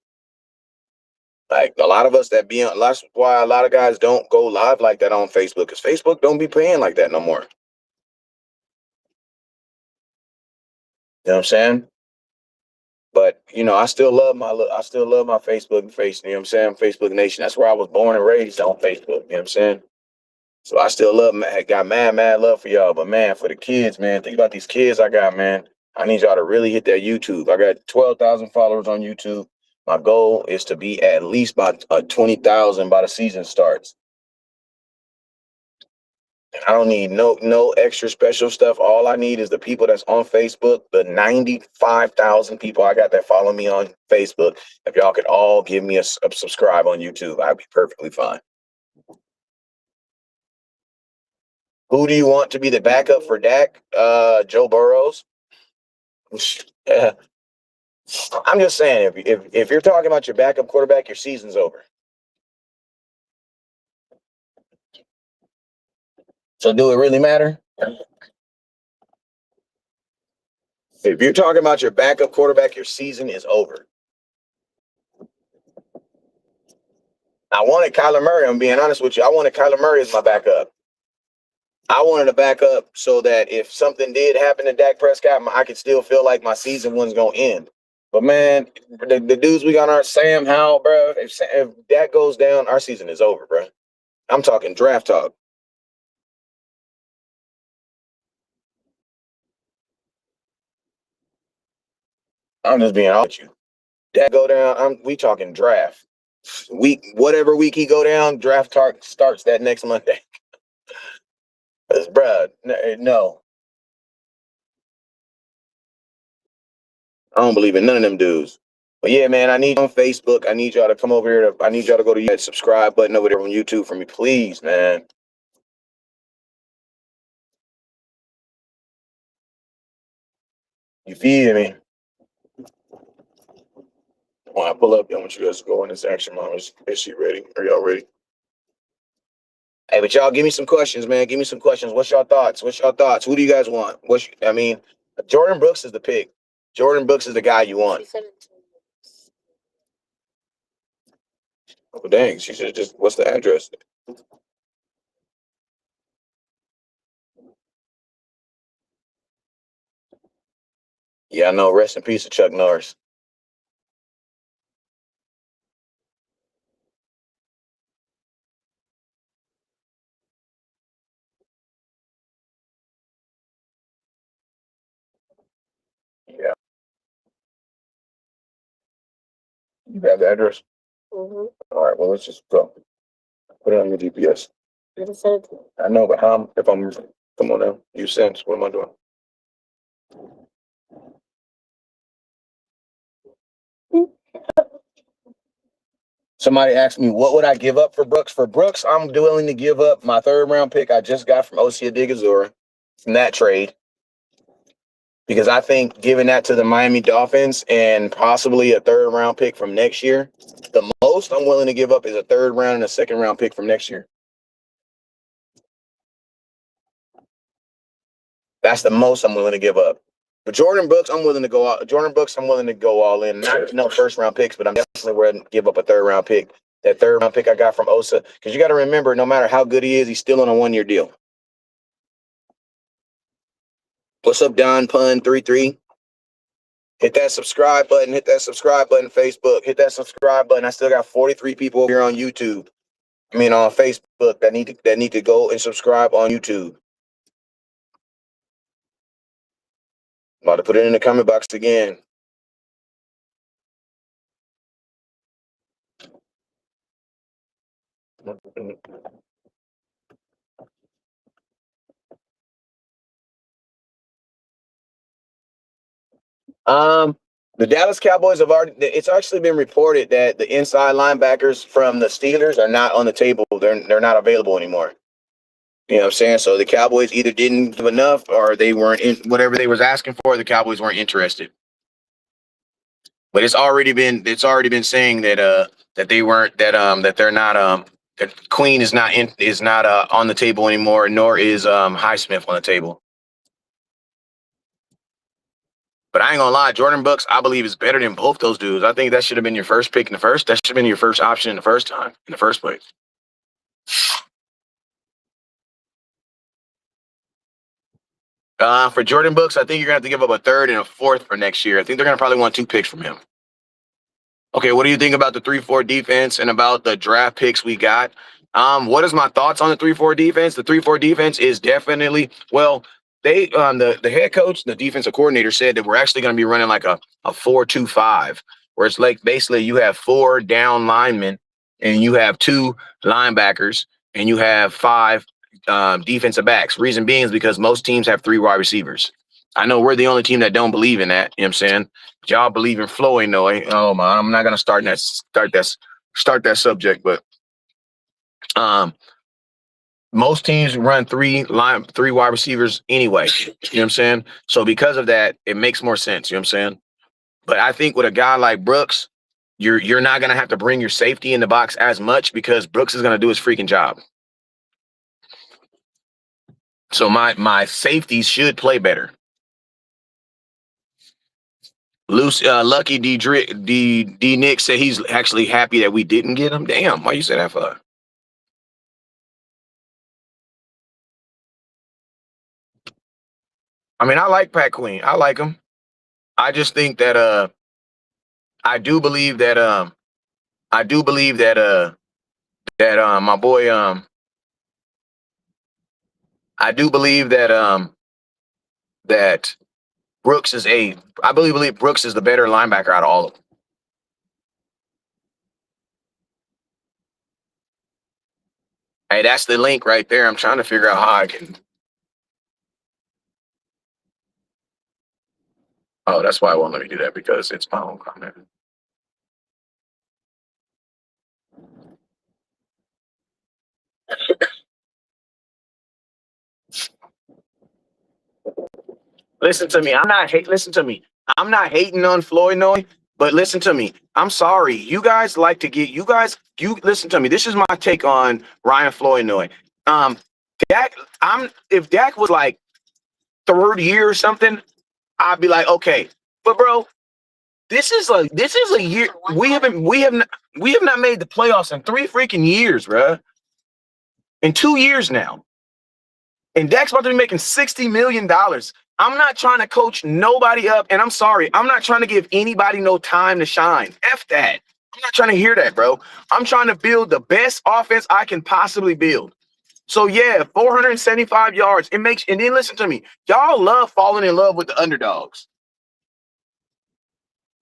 Like a lot of us that be on, that's why a lot of guys don't go live like that on Facebook because Facebook don't be paying like that no more. You know what I'm saying? But I still love my Facebook face. You know what I'm saying? Facebook Nation. That's where I was born and raised on Facebook. You know what I'm saying? So I still got mad love for y'all. But man, for the kids, man, think about these kids I got, man. I need y'all to really hit that YouTube. I got 12,000 followers on YouTube. My goal is to be at least by 20,000 by the season starts. I don't need no extra special stuff. All I need is the people that's on Facebook, the 95,000 people I got that follow me on Facebook. If y'all could all give me a subscribe on YouTube, I'd be perfectly fine. Who do you want to be the backup for Dak? Joe Burrows. Yeah. I'm just saying, if you're talking about your backup quarterback, your season's over. So do it really matter? If you're talking about your backup quarterback, your season is over. I wanted Kyler Murray. I'm being honest with you. I wanted Kyler Murray as my backup. I wanted a backup so that if something did happen to Dak Prescott, I could still feel like my season wasn't going to end. But man, the dudes we got on our Sam Howell, bro. If Dak goes down, our season is over, bro. I'm talking draft talk. I'm just being honest with you. Dak go down. We talking draft week. Whatever week he go down, draft talk starts that next Monday. Bruh, no, I don't believe in none of them dudes. But yeah, man, I need you on Facebook. I need y'all to come over here. I need y'all to go to that subscribe button over there on YouTube for me, please, man. You feel me? When I pull up, I want you guys to go in this action, mom. Is she ready? Are y'all ready? Hey, but y'all give me some questions, man. Give me some questions. What's your thoughts? What's your thoughts? Who do you guys want? I mean, Jordyn Brooks is the pick. Jordyn Brooks is the guy you want. Oh, dang. She should just, what's the address? Yeah, I know. Rest in peace to Chuck Norris. Yeah. You have the address? Mm-hmm. All right, well, let's just go. Put it on your GPS. I know, but how? If I'm, come on now. You sense. What am I doing? Somebody asked me, what would I give up for Brooks? For Brooks, I'm willing to give up my third round pick I just got from Osia Digazora from that trade. Because I think giving that to the Miami Dolphins and possibly a third round pick from next year, the most I'm willing to give up is a third round and a second round pick from next year. That's the most I'm willing to give up. But Jordyn Brooks, I'm willing to go out. Jordyn Brooks, I'm willing to go all in. Not no first round picks, but I'm definitely willing to give up a third round pick. That third round pick I got from Osa. Because you got to remember, no matter how good he is, he's still on a 1 year deal. What's up, Don Pun 33? Hit that subscribe button. Hit that subscribe button, Facebook. Hit that subscribe button. I still got 43 people over here on YouTube. I mean, on Facebook that need to go and subscribe on YouTube. I'm about to put it in the comment box again. The Dallas Cowboys have already. It's actually been reported that the inside linebackers from the Steelers are not on the table. They're not available anymore. You know what I'm saying? So the Cowboys either didn't give enough or they weren't in whatever they was asking for. The Cowboys weren't interested. But it's already been saying that they weren't that they're not that Queen is not on the table anymore, nor is Highsmith on the table. But I ain't gonna lie, Jordyn Brooks, I believe, is better than both those dudes. I think that should have been your first pick in the first. That should have been your first option in the first time, in the first place. For Jordyn Brooks, I think you're gonna have to give up a third and a fourth for next year. I think they're gonna probably want 2 picks from him. Okay, what do you think about the 3-4 defense and about the draft picks we got? What is my thoughts on the 3-4 defense? The 3-4 defense is definitely they the head coach, the defensive coordinator said that we're actually going to be running like a 4-2-5, where it's like basically you have 4 down linemen and you have 2 linebackers and you have 5 defensive backs. Reason being is because most teams have 3 wide receivers. I know we're the only team that don't believe in that. You know what I'm saying? Y'all believe in Floyd, no? Oh man, I'm not gonna start that subject, but most teams run 3 wide receivers anyway. You know what I'm saying? So because of that, it makes more sense. You know what I'm saying? But I think with a guy like Brooks, you're not gonna have to bring your safety in the box as much because Brooks is gonna do his freaking job. So my safeties should play better. Lucky D Nick said he's actually happy that we didn't get him. Damn, why you say that for? I mean, I like Pat Queen. I like him. I just think that I do believe that my boy I do believe that Brooks is I believe Brooks is the better linebacker out of all of them. Hey, that's the link right there. I'm trying to figure out how I can. Oh, that's why I won't let me do that because it's my own comment. Listen to me. Listen to me. I'm not hating on Floyd Noy, but listen to me. I'm sorry. You guys like to get you listen to me. This is my take on Ryan Floyd-Noy. Dak, if Dak was like 3rd year or something, I'd be like, okay. But bro, this is a year we have not made the playoffs in 3 freaking years, bro. In 2 years now. And Dak's about to be making $60 million. I'm not trying to coach nobody up. And I'm sorry, I'm not trying to give anybody no time to shine. F that. I'm not trying to hear that, bro. I'm trying to build the best offense I can possibly build. So yeah, 475 yards. And then listen to me. Y'all love falling in love with the underdogs.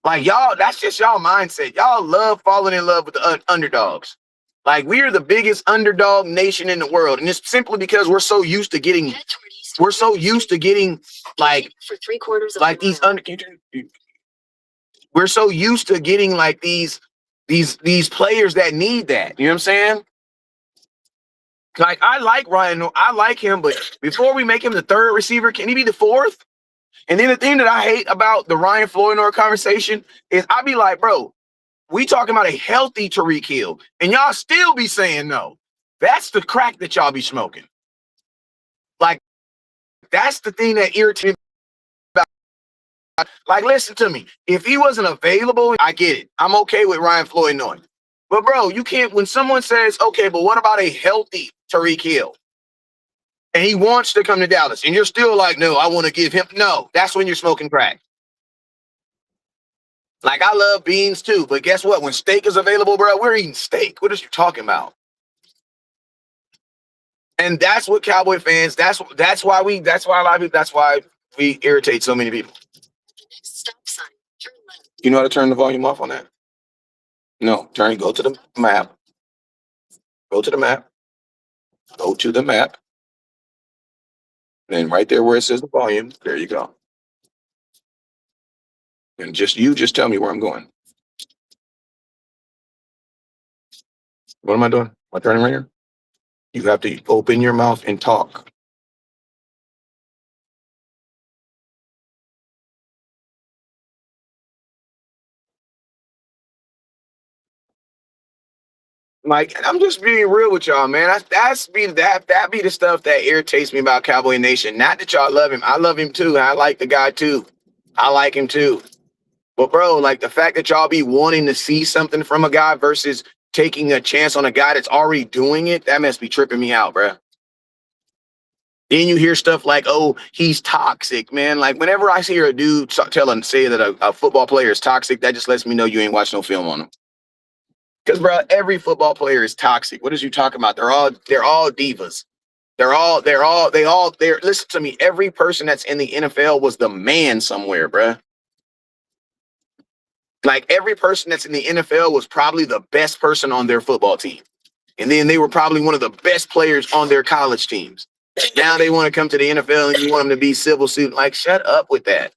Like y'all, that's just y'all mindset. Y'all love falling in love with the underdogs. Like we are the biggest underdog nation in the world. And it's simply because we're so used to getting like for 3/4 like these we're so used to getting like these players that need that. You know what I'm saying? Like I like Ryan, I like him, but before we make him the 3rd receiver, can he be the 4th? And then the thing that I hate about the Ryan Floyd-Noy conversation is I be like, bro, we talking about a healthy Tyreek Hill, and y'all still be saying no. That's the crack that y'all be smoking. Like, that's the thing that irritates me about. Like, listen to me. If he wasn't available, I get it. I'm okay with Ryan Floyd-Noy. But, bro, you can't, when someone says, okay, but what about a healthy Tyreek Hill? And he wants to come to Dallas, and you're still like, no, I want to give him. No, that's when you're smoking crack. Like, I love beans too, but guess what? When steak is available, bro, we're eating steak. What are you talking about? And that's what Cowboy fans, that's why we irritate so many people. Stop sign. Turn left. You know how to turn the volume off on that? No, go to the map. Go to the map. Go to the map. Then right there where it says the volume, there you go. And just tell me where I'm going. What am I doing? Am I turning right here? You have to open your mouth and talk. Like, I'm just being real with y'all, man. That be the stuff that irritates me about Cowboy Nation. Not that y'all love him. I love him too. I like the guy too. I like him too. But bro, like the fact that y'all be wanting to see something from a guy versus taking a chance on a guy that's already doing it, that must be tripping me out, bro. Then you hear stuff like, oh, he's toxic, man. Like whenever I hear a dude say that a football player is toxic, that just lets me know you ain't watched no film on him. Because, bro, every football player is toxic. What is you talking about? They're all divas. Listen to me. Every person that's in the NFL was the man somewhere, bro. Like every person that's in the NFL was probably the best person on their football team. And then they were probably one of the best players on their college teams. Now they want to come to the NFL and you want them to be civil suit. Like, shut up with that.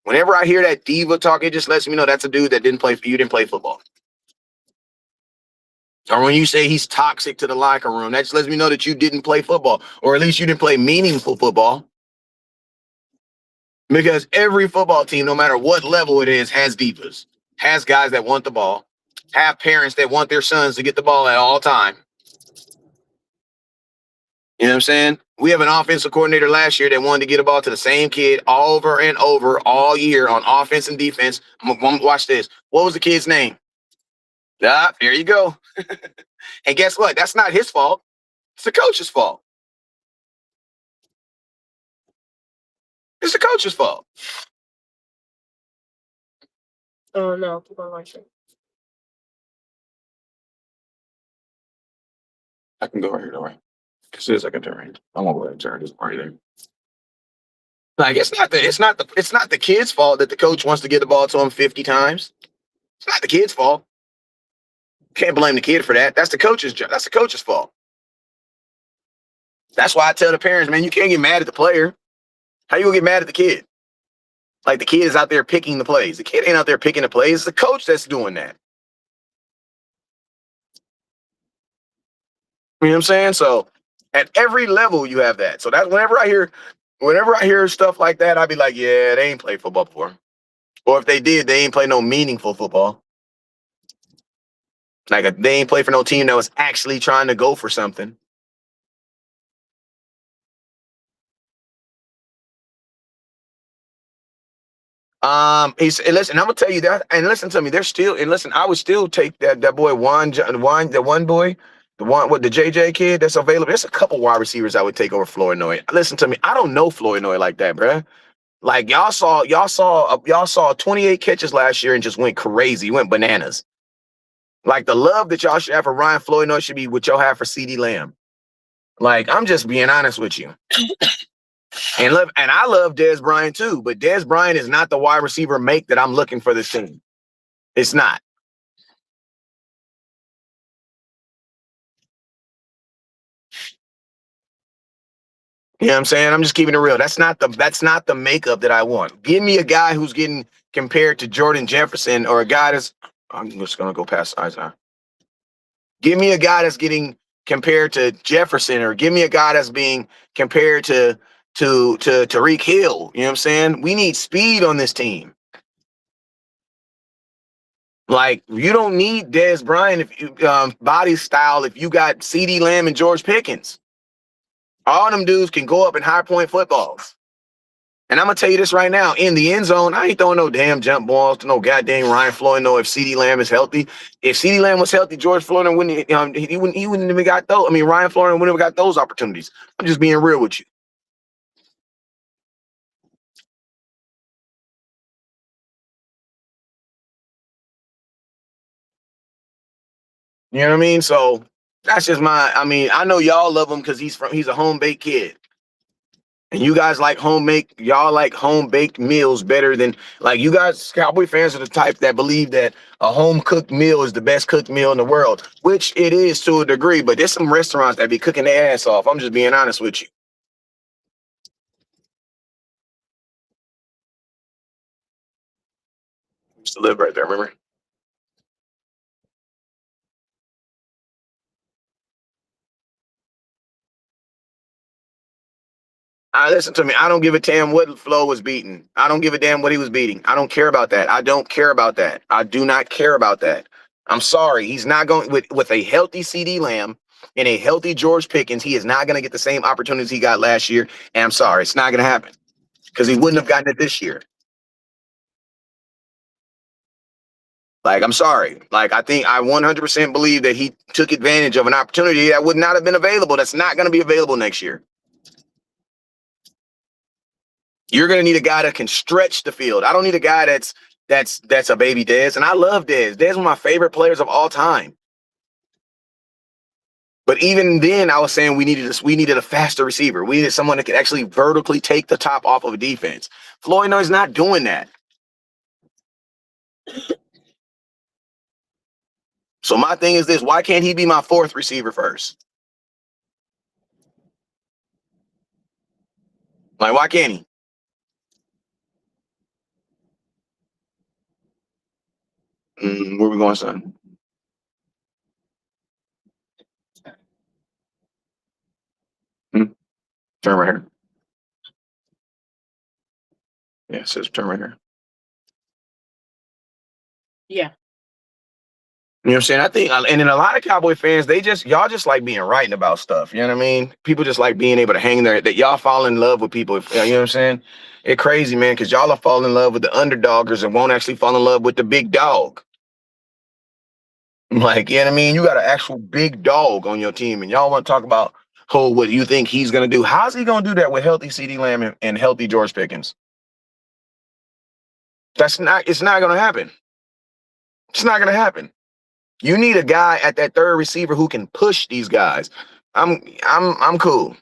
Whenever I hear that diva talk, it just lets me know that's a dude that didn't play for you, didn't play football. Or when you say he's toxic to the locker room, that just lets me know that you didn't play football, or at least you didn't play meaningful football. Because every football team, no matter what level it is, has divas, has guys that want the ball, have parents that want their sons to get the ball at all time. You know what I'm saying? We have an offensive coordinator last year that wanted to get a ball to the same kid over and over all year on offense and defense. Watch this. What was the kid's name? Ah, there you go. And guess what? That's not his fault. It's the coach's fault. It's the coach's fault. Oh, no. Keep on watching. I can go right here, don't worry. As soon as I can turn right. I won't go ahead and turn this right there. Like it's not the kid's fault that the coach wants to get the ball to him 50 times. It's not the kid's fault. Can't blame the kid for that. That's the coach's job. That's the coach's fault. That's why I tell the parents, man, you can't get mad at the player. How you gonna get mad at the kid? Like the kid is out there picking the plays. The kid ain't out there picking the plays. It's the coach that's doing that. You know what I'm saying? So at every level you have that. So that's whenever I hear stuff like that, I'd be like, yeah, they ain't played football before. Or if they did, they ain't play no meaningful football. Like they ain't play for no team that was actually trying to go for something. Listen, I'm gonna tell you that, and listen to me. They're still, and listen, I would still take that boy the one boy, the one with the JJ kid that's available. There's a couple wide receivers I would take over Flournoy. Listen to me, I don't know Flournoy like that, bruh. Like y'all saw 28 catches last year and just went crazy, went bananas. Like the love that y'all should have for Ryan Flournoy should be what y'all have for CeeDee Lamb. Like I'm just being honest with you. And I love Dez Bryant too, but Dez Bryant is not the wide receiver make that I'm looking for this team. It's not. You know what I'm saying? I'm just keeping it real. That's not the makeup that I want. Give me a guy who's getting compared to Jordan Jefferson, or a guy that's I'm just gonna go past Azir. Give me a guy that's getting compared to Jefferson, or give me a guy that's being compared to Tariq Hill. You know what I'm saying? We need speed on this team. Like you don't need Dez Bryant if you body style if you got CeeDee Lamb and George Pickens. All them dudes can go up in high point footballs. And I'm gonna tell you this right now: in the end zone, I ain't throwing no damn jump balls to no goddamn Ryan Flournoy if CeeDee Lamb is healthy. If CeeDee Lamb was healthy, George Flournoy wouldn't he wouldn't even got those. I mean, Ryan Flournoy wouldn't have got those opportunities. I'm just being real with you. You know what I mean? So that's just I mean, I know y'all love him because he's a home baked kid. And you guys like y'all like home baked meals better than like you guys, Cowboy fans are the type that believe that a home cooked meal is the best cooked meal in the world, which it is to a degree, but there's some restaurants that be cooking their ass off. I'm just being honest with you. I used to live right there, remember? Listen to me. I don't give a damn what Flo was beating. I don't give a damn what he was beating. I don't care about that. I don't care about that. I do not care about that. I'm sorry. He's not going with a healthy CeeDee Lamb and a healthy George Pickens. He is not going to get the same opportunities he got last year. And I'm sorry. It's not going to happen because he wouldn't have gotten it this year. Like, I'm sorry. Like, I think I 100% believe that he took advantage of an opportunity that would not have been available. That's not going to be available next year. You're going to need a guy that can stretch the field. I don't need a guy that's a baby Dez. And I love Dez. Dez is one of my favorite players of all time. But even then, I was saying we needed a faster receiver. We needed someone that could actually vertically take the top off of a defense. Flournoy's not doing that. So my thing is this: why can't he be my fourth receiver first? Like, why can't he? Where we going, son? Hmm? Turn right here. Yeah, it says turn right here. Yeah. You know what I'm saying? I think, and then a lot of Cowboy fans, y'all just like being right about stuff. You know what I mean? People just like being able to hang there. That y'all fall in love with people. You know what I'm saying? It's crazy, man, because y'all are falling in love with the underdoggers and won't actually fall in love with the big dog. Like, you know what I mean? You got an actual big dog on your team, and y'all want to talk about what you think he's gonna do. How's he gonna do that with healthy CeeDee Lamb and healthy George Pickens? It's not gonna happen. It's not gonna happen. You need a guy at that third receiver who can push these guys. I'm cool.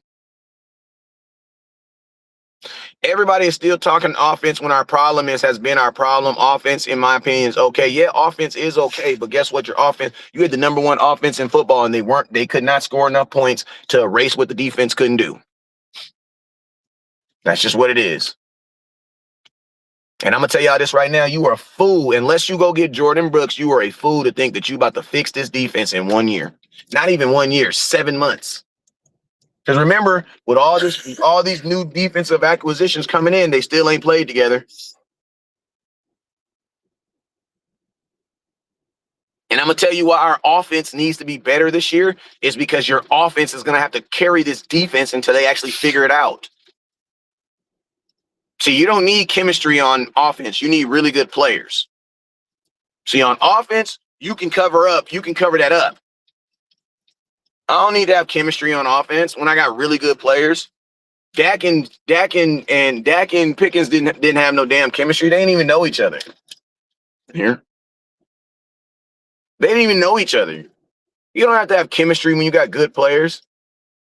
Everybody is still talking offense when our problem has been our problem. Offense, in my opinion, is okay. Yeah, offense is okay, but guess what? Your offense, you had the number one offense in football, and they could not score enough points to erase what the defense couldn't do. That's just what it is. And I'm gonna tell y'all this right now: you are a fool unless you go get Jordyn Brooks. You are a fool to think that you about to fix this defense in 1 year. Not even 1 year, 7 months. Because remember, with all these new defensive acquisitions coming in, they still ain't played together. And I'm gonna tell you why our offense needs to be better this year is because your offense is gonna have to carry this defense until they actually figure it out. See, you don't need chemistry on offense. You need really good players. See, on offense, you can cover up. You can cover that up. I don't need to have chemistry on offense when I got really good players. Dak and Pickens didn't have no damn chemistry. They didn't even know each other. Here, they didn't even know each other. You don't have to have chemistry when you got good players.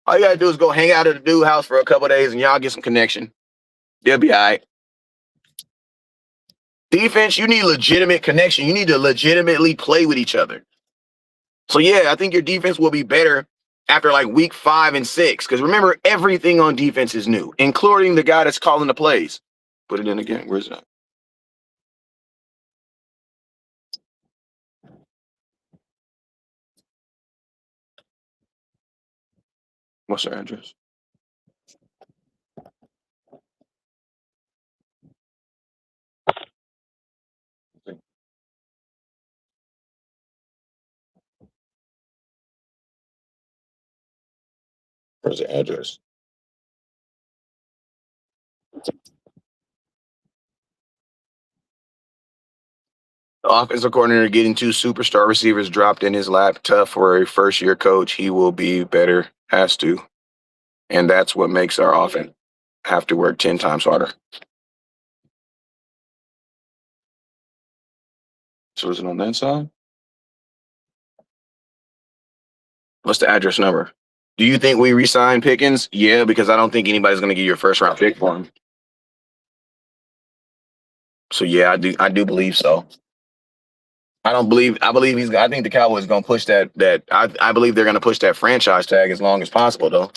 All you gotta do is go hang out at the dude house for a couple of days and y'all get some connection. They'll be all right. Defense, you need legitimate connection. You need to legitimately play with each other. So yeah, I think your defense will be better after like week 5 and 6. Because remember, everything on defense is new, including the guy that's calling the plays. Put it in again. Where's that? What's their address? Where's the address? The offensive coordinator getting 2 superstar receivers dropped in his lap. Tough for a first-year coach. He will be better. Has to. And that's what makes our offense have to work 10 times harder. So is it on that side? What's the address number? Do you think we re-sign Pickens? Yeah, because I don't think anybody's going to give you a first-round pick for him. So yeah, I do believe so. I believe I think the Cowboys going to push that I believe they're going to push that franchise tag as long as possible though.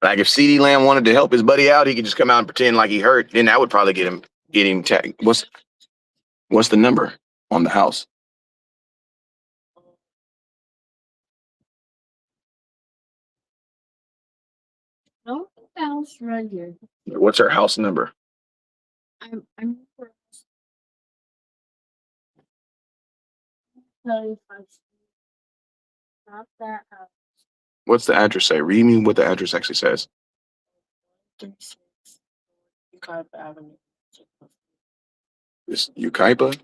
Like if CeeDee Lamb wanted to help his buddy out, he could just come out and pretend like he hurt. Then that would probably get him tagged. What's the number on the house? No, the house right here. What's her house number? I'm not that house. What's the address say? Read me what the address actually says. 36 Ukaipa Avenue. It's Ukaipa?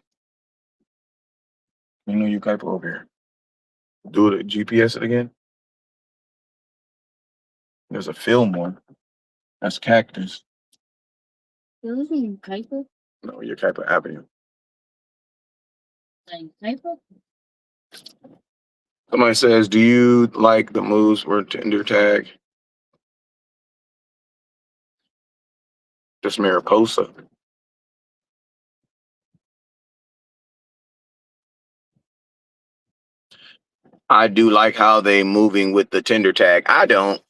You know Ukaipa over here. Do the GPS it again. There's a film one. That's Cactus. You live in Ukaipa? No, Ukaipa Avenue. Ukaipa? Somebody says, do you like the moves for Tinder tag? Just Mariposa. I do like how they moving with the tender tag. I don't.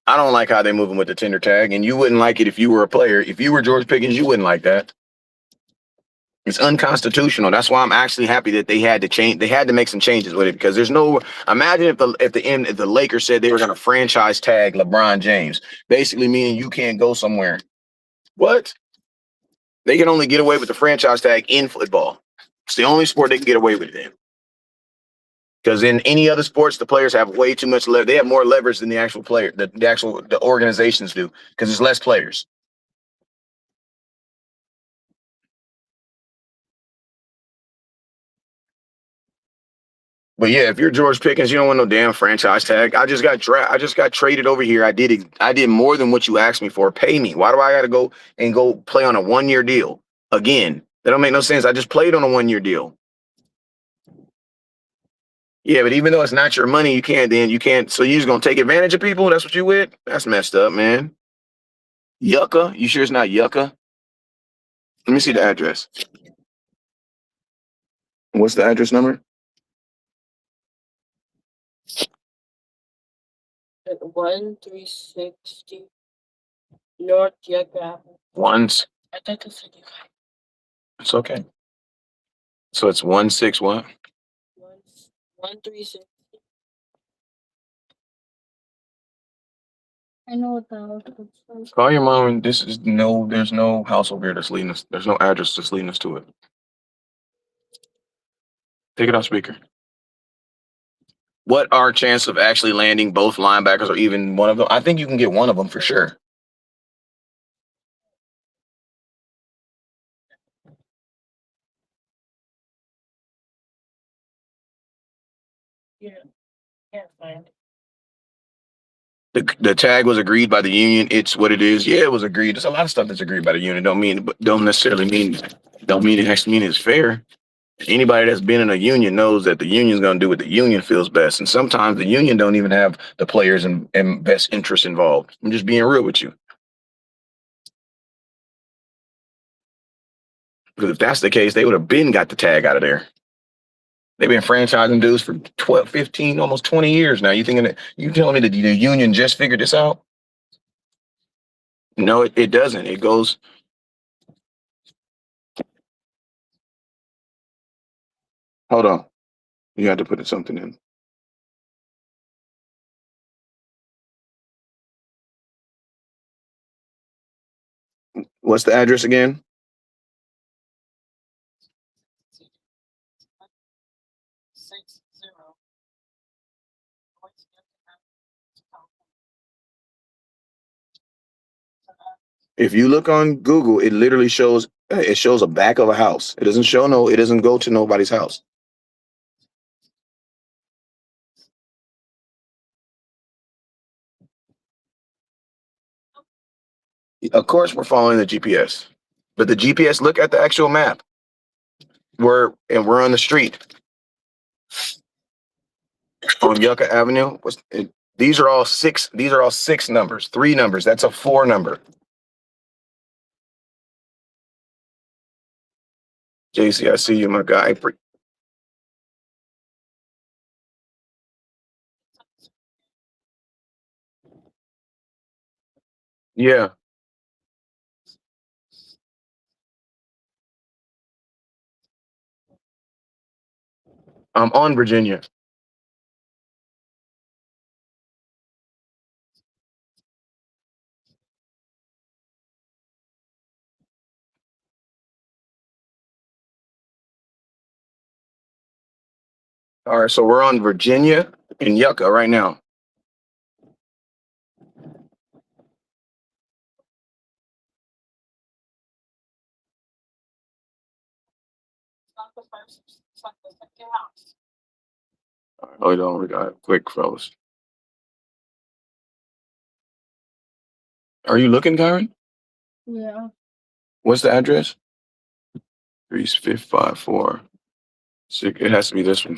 I don't like how they moving with the tender tag, and you wouldn't like it if you were a player. If you were George Pickens, you wouldn't like that. It's unconstitutional. That's why I'm actually happy that they had to change. They had to make some changes with it because there's no. Imagine if the Lakers said they were going to franchise tag LeBron James, basically meaning you can't go somewhere. What? They can only get away with the franchise tag in football. It's the only sport they can get away with it in. Because in any other sports, the players have way too much leverage. They have more leverage than the actual player, the organizations do, because there's less players. But yeah, if you're George Pickens, you don't want no damn franchise tag. I just got traded over here. I did more than what you asked me for. Pay me. Why do I got to go play on a 1 year deal again? That don't make no sense. I just played on a 1 year deal. Yeah, but even though it's not your money, you can't. So you just gonna take advantage of people? That's what you with? That's messed up, man. Yucca? You sure it's not Yucca? Let me see the address. What's the address number? 1360 North Yucca. Ones. I thought this said you It's okay. So it's 16 what? 136. I know what that was. Call your mom. And there's no house over here that's leading us. There's no address that's leading us to it. Take it off speaker. What are chances of actually landing both linebackers or even one of them? I think you can get one of them for sure. Yeah, can't find it. The tag was agreed by the union. It's what it is. Yeah, it was agreed. There's a lot of stuff that's agreed by the union. Don't necessarily mean it actually mean it's fair. Anybody that's been in a union knows that the union's going to do what the union feels best. And sometimes the union don't even have the players and best interest involved. I'm just being real with you. Because if that's the case, they would have been got the tag out of there. They've been franchising dudes for 12, 15, almost 20 years now. You telling me that the union just figured this out? No, it doesn't. It goes. Hold on. You had to put something in. What's the address again? If you look on Google, it literally shows a back of a house. It doesn't show it doesn't go to nobody's house. Of course we're following the GPS. But the GPS, look at the actual map. We're on the street on Yucca Avenue. These are all six numbers, three numbers. That's a four number. JC, I see you, my guy. Yeah, I'm on Virginia. All right, so we're on Virginia and Yucca right now. All right, hold on, we got quick, fellas. Are you looking, Kyron? Yeah. What's the address? 3554. It has to be this one.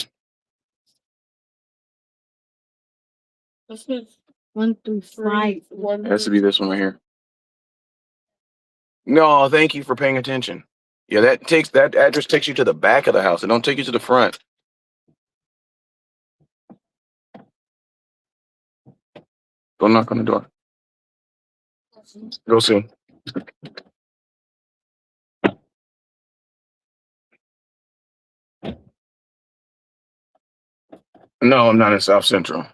This is 135. It has to be this one right here. No, thank you for paying attention. Yeah, that address takes you to the back of the house. It don't take you to the front. Go knock on the door. Go see. No, I'm not in South Central.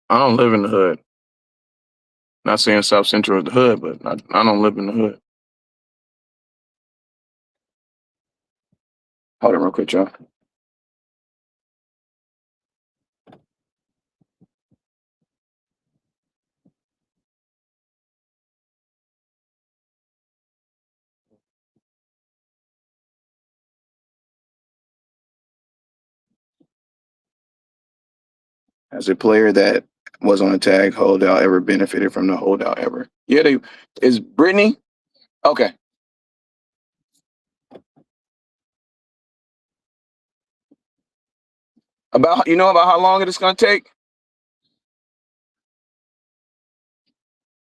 I don't live in the hood. Not saying South Central is the hood, but I don't live in the hood. Hold on real quick, y'all. As a player that was on a tag holdout ever benefited from the holdout ever? Yeah, they is Brittany. Okay. About about how long it is gonna take?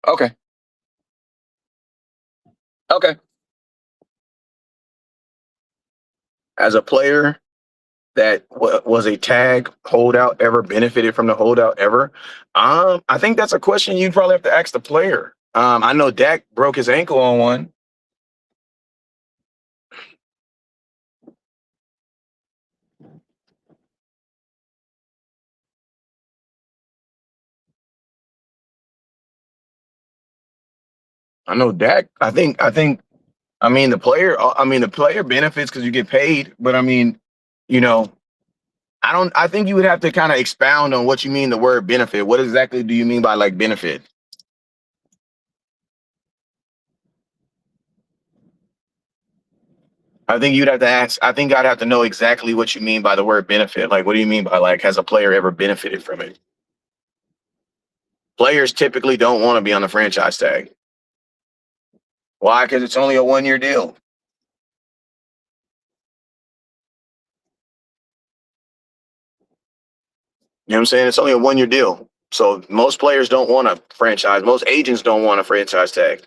Okay. Okay. As a player that was a tag holdout ever benefited from the holdout ever? I think that's a question you'd probably have to ask the player. I know Dak broke his ankle on one. I know Dak. I mean the player. I mean the player benefits because you get paid. But I mean, you know, I don't. I think you would have to kind of expound on what you mean the word benefit. What exactly do you mean by like benefit? I think you'd have to ask. I think I'd have to know exactly what you mean by the word benefit. Like, what do you mean by like has a player ever benefited from it? Players typically don't want to be on the franchise tag. Why? Because it's only a 1 year deal. You know what I'm saying? It's only a 1 year deal. So most players don't want a franchise. Most agents don't want a franchise tag.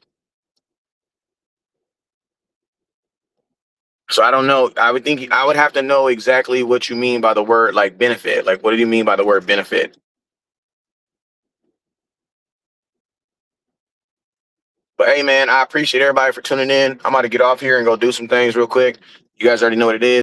So I don't know. I would think I would have to know exactly what you mean by the word like benefit. Like, what do you mean by the word benefit? But hey, man, I appreciate everybody for tuning in. I'm about to get off here and go do some things real quick. You guys already know what it is.